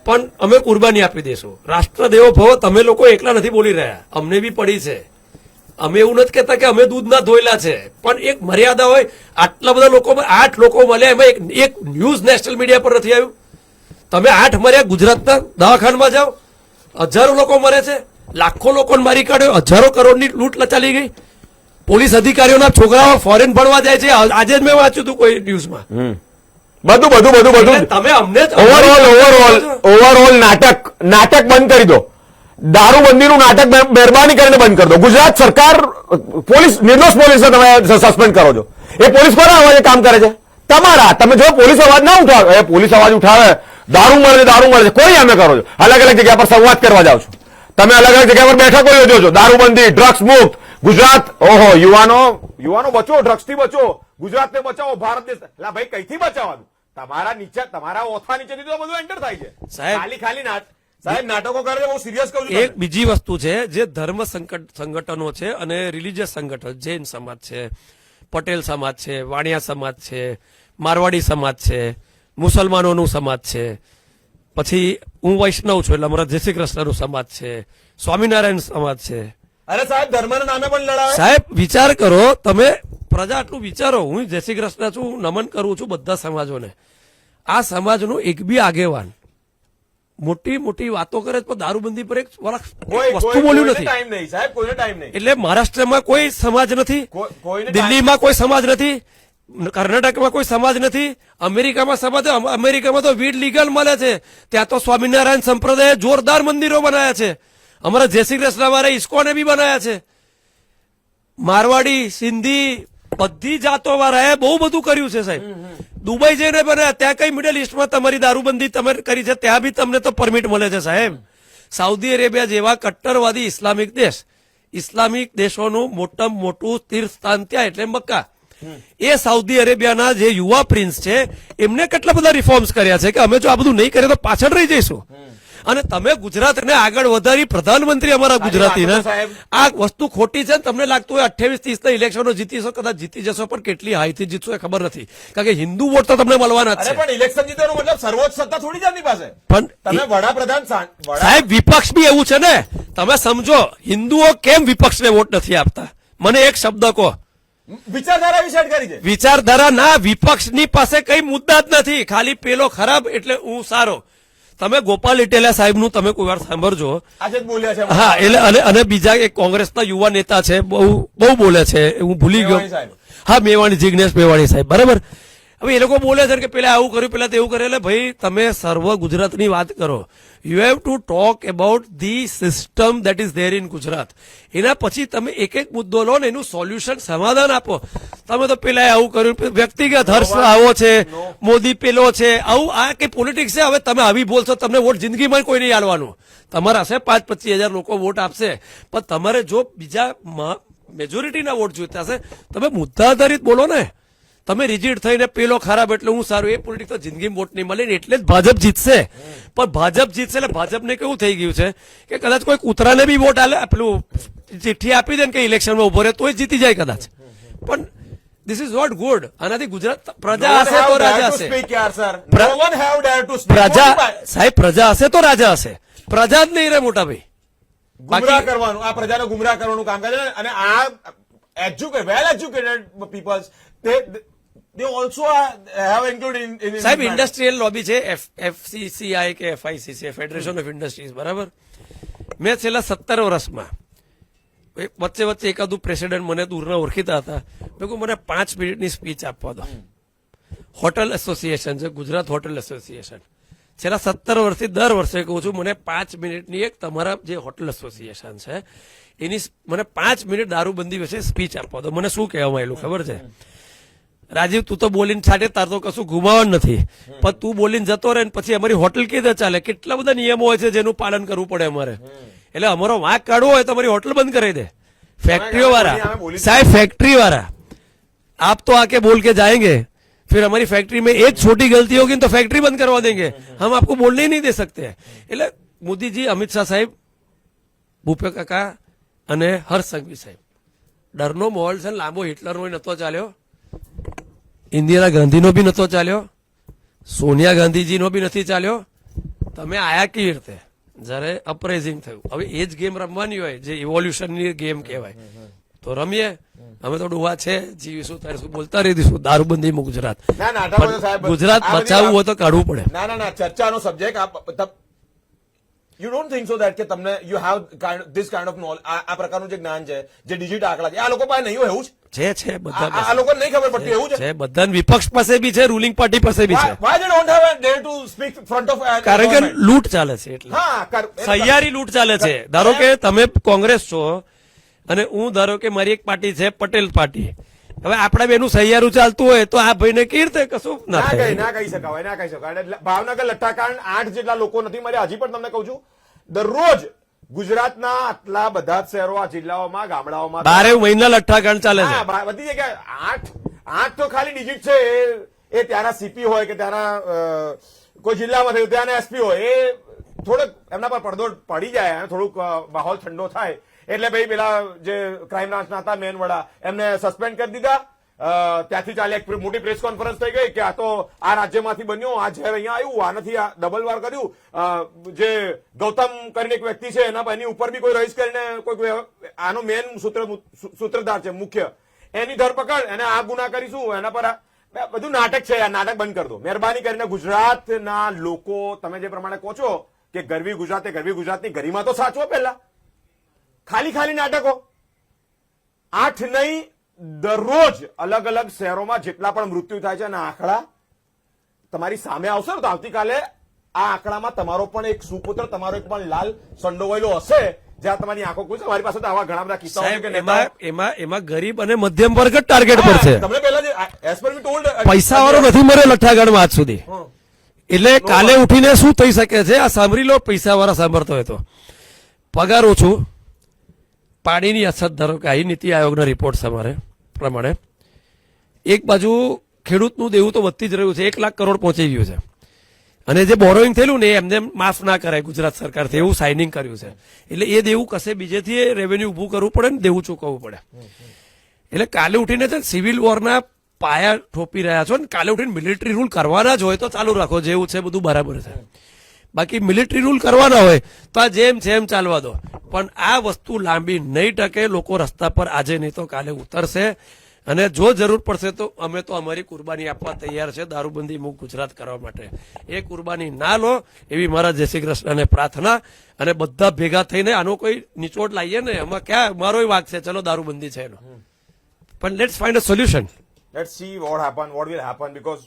પણ અમે કુરબાની આપી દઈશું. રાષ્ટ્રદેવો ભવો, તમે લોકો એકલા નથી બોલી રહ્યા, અમને બી પડી છે. અમે એવું નથી કહેતા કે અમે દૂધ ના ધોયેલા છે, પણ એક મર્યાદા હોય. આટલા બધા લોકો, 8 લોકો મળ્યા, એમાં એક ન્યૂઝ નેશનલ મીડિયા પર નથી આવ્યું. તમે 8 મર્યા, ગુજરાતના દવાખાનામાં જાઓ, હજારો લોકો મરે છે, લાખો લોકોને મારી કાઢ્યો, હજારો કરોડની લૂંટ ચાલી ગઈ. પોલીસ અધિકારીઓના છોકરાઓ ફોરેન ભણવા જાય છે. આજે જ મેં વાંચ્યું હતું કોઈ ન્યૂઝમાં. બધું તમે અમને ઓવરઓલ નાટક બંધ કરી દો. દારૂબંધીનું નાટક મહેરબાની કરીને બંધ કરી દો. ગુજરાત સરકાર પોલીસ, નિર્દોષ પોલીસને તમે સસ્પેન્ડ કરો છો. એ પોલીસ કોના અવાજે કામ કરે છે? તમારા. તમે જો પોલીસ અવાજ ના ઉઠાવે, પોલીસ અવાજ ઉઠાવે, દારૂ મળે છે, કોઈ અમે કરો છો. અલગ અલગ જગ્યા પર સંવાદ કરવા જાઓ છો તમે, અલગ અલગ જગ્યા પર બેઠકો યોજો છો. દારૂબંધી, ડ્રગ્સ મુક્ત ગુજરાત. ઓહો, યુવાનો બચો, ડ્રગ્સ થી બચો, ગુજરાતને બચાવો, ભારત દેશ. એટલે ભાઈ કઈથી બચાવવાનું? તમારા નીચે, તમારા ઓથા નીચેથી તો બધું એન્ટર થાય છે. સાહેબ, ખાલી સાહેબ નાટકો કરે છે. બહુ સિરિયસ કહું છું. એક બીજી વસ્તુ છે, જે ધર્મ સંગઠનો છે અને રિલીજીયસ સંગઠન, જૈન સમાજ છે, પટેલ સમાજ છે, વાણિયા સમાજ છે, મારવાડી સમાજ છે, મુસલમાનોનું સમાજ છે, પછી હું વૈષ્ણવ છું એટલે અમારા જય શ્રી કૃષ્ણનું સમાજ છે, સ્વામિનારાયણ સમાજ છે. અરે સાહેબ, ધર્મના નામે પણ લડાવે. સાહેબ વિચાર કરો, તમે પ્રજા આટલું વિચારો. હું જય શ્રી કૃષ્ણ છું, નમન કરું છું બધા સમાજોને. આ સમાજનું એક બી આગેવાન મોટી મોટી વાતો કરે પણ દારૂબંધી પર એક વસ્તુ બોલ્યું નથી. ટાઈમ નહીં સાહેબ, કોઈને ટાઈમ નહીં. એટલે મહારાષ્ટ્રમાં કોઈ સમાજ નથી, કોઈને દિલ્હીમાં કોઈ સમાજ નથી, કર્ણાટકમાં કોઈ સમાજ નથી, અમેરિકામાં સમાજ. અમેરિકામાં તો વીડ લીગલ મળે છે. ત્યાં તો સ્વામિનારાયણ સંપ્રદાયે જોરદાર મંદિરો બનાવ્યા છે. અમારા જય શ્રી કૃષ્ણ વાળા ઇસ્કોને બી બનાવ્યા છે. મારવાડી, સિંધી, બધી જાતો વાળાએ બહુ બધું કર્યું છે સાહેબ. દુબઈ જઈને બનાવ્યા. ત્યાં કઈ મિડલ ઇસ્ટમાં તમારી દારૂબંધી તમે કરી છે, ત્યાં બી તમને તો પરમિટ મળે છે સાહેબ. સાઉદી અરેબિયા જેવા કટ્ટરવાદી ઇસ્લામિક દેશ, ઇસ્લામિક દેશોનું મોટામાં મોટું તીર્થ સ્થાન ત્યાં એટલે મક્કા. એ સાઉદી અરેબિયાના જે યુવા પ્રિન્સ છે, એમને કેટલા બધા રિફોર્મ્સ કર્યા છે કે અમે જો આ બધું નહીં કરીએ તો પાછળ રહી જઈશું. અને તમે ગુજરાતને આગળ વધારી, પ્રધાનમંત્રી અમારા ગુજરાતીને. આ વસ્તુ ખોટી છે. તમને લાગતું હોય 28-30 ના ઇલેક્શનો જીતીશો, કદાચ જીતી જશો, પણ કેટલી હાઈથી જીતશો એ ખબર નથી. કારણ કે હિન્દુ વોટ તો તમને મળવાના જ છે. પણ ઇલેક્શન જીતવાનો મતલબ સર્વોચ્ચ સત્તા થોડી જ આપની પાસે. પણ તમે વડાપ્રધાન સાહેબ, વિપક્ષ બી એવું છે ને. તમે સમજો, હિન્દુઓ કેમ વિપક્ષને વોટ નથી આપતા? મને એક શબ્દ કહો. વિચારધારા વિશે કરી છે. વિચારધારા ના, વિપક્ષની પાસે કઈ મુદ્દા જ નથી. ખાલી પેલો ખરાબ એટલે હું સારો. તમે ગોપાલ ઇટેલિયા સાહેબનું તમે કોઈ વાર સાંભળજો. આજે જ બોલ્યા છે. હા, એટલે અને બીજા એક કોંગ્રેસના યુવા નેતા છે, બહુ બોલે છે, હું ભૂલી ગયો. હા, મેવાણી, જિગ્નેશ મેવાણી સાહેબ, બરાબર. હવે એ લોકો બોલે છે કે પેલા આવું કર્યું, પેલા તેવું કર્યું. એટલે ભાઈ, તમે સર્વ ગુજરાતની વાત કરો. You have to talk about the system that is there in Gujarat. એના પછી તમે એક એક મુદ્દો લો ને એનું સોલ્યુશન, સમાધાન આપો. તમે તો પેલા આવું કર્યું, વ્યક્તિગત હર્ષ આવો છે, મોદી પેલો છે, આવું. આ કઈ પોલિટિક્સ છે? હવે તમે આવી બોલશો, તમને વોટ જિંદગીમાં કોઈ નહીં આલવાનું. તમારા હશે 5-25 હજાર લોકો વોટ આપશે, પણ તમારે જો બીજા મેજોરિટીના વોટ જોઈતા હશે, તમે મુદ્દા આધારિત બોલો ને. તમે રિજિડ થઈને પેલો ખરાબ એટલે હું સારું, એ પોલિટિક્સ તો જિંદગીમાં વોટ નહીં મળે. એટલે જ ભાજપ જીતશે. પણ ભાજપ જીતશે એટલે ભાજપને કેવું થઈ ગયું છે કે કદાચ કોઈ કૂતરાને બી વોટ આલે, પેલું ચિઠ્ઠી આપી દે ને કે ઇલેક્શનમાં ઉભો રહે તોય જીતી જાય કદાચ. પણ ધીસ ઇઝ નોટ ગુડ. આનાથી ગુજરાત પ્રજા હશે તો રાજા હશે. પ્રજા સાહેબ, પ્રજા હશે તો રાજા હશે. પ્રજા જ નહીં રહે મોટા ભાઈ. ગુમરાહ કરવાનું, આ પ્રજાને ગુમરાહ કરવાનું કામ કરે છે. અને આ well educated peoples, they also have included in સાહેબ, ઇન્ડસ્ટ્રીયલ લોબી છે, FCCI કે FICCI, ફેડરેશન ઓફ ઇન્ડસ્ટ્રીઝ, બરાબર. મેં છેલ્લા 17 વર્ષમાં વચ્ચે એકાદું પ્રેસિડેન્ટ મને દૂરના ઓળખીતા હતા. મેં કહ્યું મને 5 મિનિટની સ્પીચ આપવા દો. હોટલ એસોસિએશન છે, ગુજરાત હોટલ એસોસિએશન. છેલ્લા 17 વર્ષથી દર વર્ષે કહું છું મને 5 મિનિટની એક તમારા જે હોટલ એસોસિએશન છે એની મને 5 મિનિટ દારૂબંધી વિશે સ્પીચ આપવા દો. મને શું કહેવામાં આવેલું ખબર છે? રાજીવ, તું તો બોલીને છાટે, તાર તો કશું ગુમાવવાનું નથી, પણ તું બોલીને જતો રહે ને પછી અમારી હોટલ કેવી રીતે ચાલે? કેટલા બધા નિયમો હોય છે જેનું પાલન કરવું પડે અમારે. એટલે અમારો વાંક કાઢવો હોય તો અમારી હોટલ બંધ કરી દે. फैक्ट्रियों वाला साहब, फैक्ट्री वाला आप तो आके बोल के जाएंगे फिर हमारी फैक्ट्री में एक छोटी गलती होगी तो फैक्ट्री बंद करवा देंगे, हम आपको बोलने ही नहीं दे सकते. એટલે મોદીજી, અમિત શાહ સાહેબ, ભૂપે કાકા અને હર્ષ સંઘવી સાહેબ, ડરનો માહોલ છે ને લાંબો હિટલરનો નતો ચાલ્યો, ઇન્દિરા ગાંધીનો બી નતો ચાલ્યો, સોનિયા ગાંધીજીનો બી નથી ચાલ્યો. તમે આયા કેવી રીતે જયારે અપરેઝિંગ થયું. હવે એ જ ગેમ રમવાની હોય જે ઇવોલ્યુશનની ગેમ કહેવાય તો રમીએ. અમે તો ડોવા છે, જીવીશું ત્યારે શું બોલતા રહી દઈશું દારૂબંધીમાં ગુજરાત. ના ના આઠા સાહેબ, ગુજરાત બચાવવું હોય તો કાઢવું પડે. ના ના ના ચર્ચાનો subject you don't think so that કે તમને you have this kind of knowledge, આ પ્રકારનું જે જ્ઞાન છે, જે ડિજિટ આંકડા છે, આ લોકો પાસે નહીં હોય એવું છે બધા આ લોકો નહીં ખબર પડતી એવું છે. બધા વિપક્ષ પાસે બી છે, રૂલિંગ પાર્ટી પાસે બી છે. Why they don't have a dare to speak front of કારણ કે લૂંટ ચાલે છે એટલે. હા, સહિયારી લૂંટ ચાલે છે. ધારો કે તમે કોંગ્રેસ છો અને હું ધારો કે મારી એક પાર્ટી છે પટેલ પાર્ટી. હવે આપણા બેનું સહિયારું ચાલતું હોય તો આ ભાઈને કેવી રીતે કશું ના થાય. ના કહી શકાય, ના કહી શકાય. ભાવનગર લઠ્ઠાકાંડ 8 જેટલા લોકો નથી મર્યા. હજી પણ તમને કહું છું, દરરોજ ગુજરાતના આટલા બધા શહેરો, આ જિલ્લાઓમાં, ગામડાઓમાં 12 મહિના લઠ્ઠાકાંડ ચાલે છે. હા, બધી જગ્યાએ 8 તો ખાલી ડિજિટ છે. એ ત્યાંના સીપી હોય કે ત્યાંના કોઈ જિલ્લામાં થયું ત્યાંના એસપી હોય, એ થોડોક એમના પર પડદો પડી જાય અને થોડુંક માહોલ ઠંડો થાય એટલે ભાઈ પેલા જે ક્રાઇમ બ્રાન્ચના હતા મેન વડા એમને સસ્પેન્ડ કરી દીધા. ત્યાંથી ચાલે એક મોટી પ્રેસ કોન્ફરન્સ થઈ ગઈ કે આ તો આ રાજ્યમાંથી બન્યો, આ ઝેર અહીંયા આવ્યું, આનાથી આ ડબલ વાર કર્યું. જે ગૌતમ કરીને એક વ્યક્તિ છે એની ઉપર બી કોઈ રહીશ કરીને કોઈ આનો મેન સૂત્રધાર છે મુખ્ય, એની ધરપકડ, એને આ ગુના કરીશું, એના પર બધું નાટક છે. આ નાટક બંધ કરી દો મહેરબાની કરીને. ગુજરાતના લોકો, તમે જે પ્રમાણે કહો છો કે ગરવી ગુજરાત, ગરવી ગુજરાતની ગરિમા તો સાચવો પહેલા. ખાલી નાટકો 8 નહીં, દરરોજ અલગ અલગ શહેરોમાં જેટલા પણ મૃત્યુ થાય છે એના આંકડા તમારી સામે આવશે તો આવતીકાલે આ આંકડામાં તમારો પણ એક સુપુત્ર, તમારો એક પણ લાલ સંડોવાયેલો હશે જ્યાં તમારી આંખો ખુલશે. મારી પાસે તો આવા ઘણા બધા કિસ્સાઓ છે કે એમાં ગરીબ અને મધ્યમ વર્ગ જ ટાર્ગેટ પર છે. તમને પહેલા એઝ પર મી ટોલ્ડ પૈસા વાળો નથી મર્યો લઠ્ઠાકાંડમાં આજ સુધી. એટલે કાલે ઉઠીને શું થઈ શકે છે આ સાંભળી લો. પૈસા વાળા સાંભળતો હોય તો પગાર ઓછું, પાણીની અછત. ધારો કે આ નીતિ આયોગના રિપોર્ટ પ્રમાણે એક બાજુ ખેડૂતનું દેવું તો વધતી જ રહ્યું છે, 1 લાખ કરોડ પહોંચી ગયું છે. અને જે બોરોઈંગ થયેલું ને એમને માફ ના કરાય ગુજરાત સરકારથી, એવું સાઇનિંગ કર્યું છે. એટલે એ દેવું કશે બીજેથી રેવન્યુ ઉભું કરવું પડે ને દેવું ચૂકવવું પડે. એટલે કાલે ઉઠીને સિવિલ વોરના પાયા ઠોપી રહ્યા છો ને કાલે ઉઠીને મિલિટરી રૂલ કરવાના જ હોય તો ચાલુ રાખો, જેવું છે બધું બરાબર છે. બાકી મિલિટરી રૂલ કરવાના હોય તો આ જેમ છે એમ ચાલવા દો. પણ આ વસ્તુ લાંબી નહીં ટકે. લોકો રસ્તા પર આજે નહીં તો કાલે ઉતરશે અને જો જરૂર પડશે તો અમે તો અમારી કુરબાની આપવા તૈયાર છે દારૂબંધી મુક્ત ગુજરાત કરવા માટે. એ કુરબાની ના લો એવી મારા જય શ્રી કૃષ્ણને પ્રાર્થના. અને બધા ભેગા થઈને આનો કોઈ નિચોડ લાવીએ ને, એમાં ક્યાં મારો વાક છે, ચલો દારૂબંધી છે એનો, પણ let's find a solution. Let's see what will happen because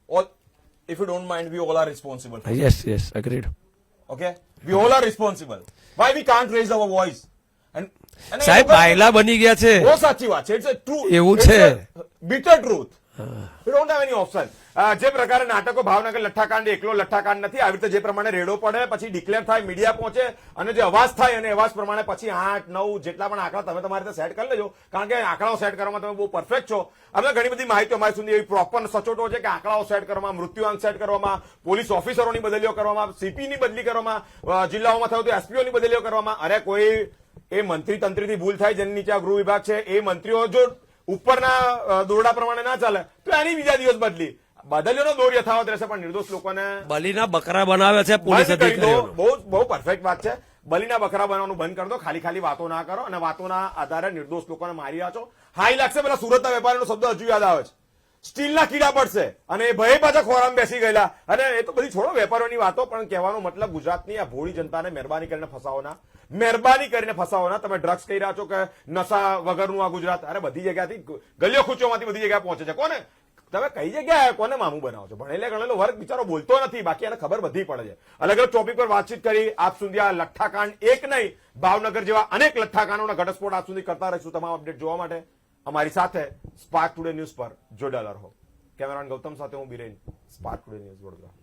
all, if you don't mind, we all are responsible. Yes, agreed. Okay, we all are responsible. Why we can't raise our voice? And સાહેબ બાયલા બની ગયા છે. બહુ સાચી વાત છે. ઇટ્સ અ ટ્રુ, એવું છે, bitter truth. We don't have any option. જે પ્રકારે નાટકો, ભાવનગર લઠ્ઠાકાંડ એકલો લઠ્ઠાકાંડ નથી. આવી રીતે જે પ્રમાણે રેડો પડે, પછી ડિક્લેર થાય, મીડિયા પહોંચે અને જે અવાજ થાય અને અવાજ પ્રમાણે પછી 8, 9 જેટલા પણ આંકડા તમે તમારી રીતે સેટ કરી લેજો. કારણ કે આંકડાઓ સેટ કરવામાં તમે બહુ પરફેક્ટ છો. અમને ઘણી બધી માહિતી અમારી સુધી એવી પ્રોપર સચોટો છે કે આંકડાઓ સેટ કરવામાં, મૃત્યુઆંક સેટ કરવામાં, પોલીસ ઓફિસરોની બદલીઓ કરવામાં, સીપીની બદલી કરવામાં, જિલ્લાઓમાં થયું તો એસપીઓની બદલીઓ કરવામાં. અરે કોઈ એ મંત્રી તંત્રીથી ભૂલ થાય જેની નીચે ગૃહ વિભાગ છે, એ મંત્રીઓ જો ઉપરના દોરડા પ્રમાણે ના ચાલે તો એની બીજા દિવસ બદલીઓનો દોર યથાવત રહેશે. પણ નિર્દોષ લોકોને બલીના બકરા બનાવે છે પોલીસ અધિકારીઓ. બહુ પરફેક્ટ વાત છે. બલીના બકરા બનાવવાનું બંધ કરી દો. ખાલી વાતો ના કરો અને વાતોના આધારે નિર્દોષ લોકોને મારી રહ્યા છો. હાઈ લાગશે. પેલા સુરતના વેપારીનો શબ્દ હજુ યાદ આવે છે, સ્ટીલના કીડા પડશે અને એ ભય પાછા ખોરામાં બેસી ગયેલા. અને એ તો બધી છોડો વેપારીઓની વાતો, પણ કહેવાનો મતલબ ગુજરાતની આ ભોળી જનતાને મહેરબાની કરીને ફસાવોના. તમે ડ્રગ્સ કહી રહ્યા છો કે નશા વગરનું આ ગુજરાત. અરે બધી જગ્યાથી, ગલીઓ ખૂચોમાંથી બધી જગ્યાએ પહોંચે છે. કોને તમે કઈ જગ્યાએ કોને મામું બનાવો છો? ભણેલે ગણેલો વર્ગ બિચારો બોલતો નથી, બાકી એને ખબર બધી પડે છે. અલગ અલગ ટોપિક પર વાતચીત કરી. આપ સુધી આ લઠ્ઠાકાંડ એક નહીં, ભાવનગર જેવા અનેક લઠ્ઠાકાંડોના ઘટસ્ફોટ આપ સુધી કરતા રહીશું. તમામ અપડેટ જોવા માટે અમારી સાથે સ્પાર્ક ટુડે ન્યૂઝ પર જોડાયેલા રહો. કેમેરામેન ગૌતમ સાથે હું Biren, spark today news Vadodara.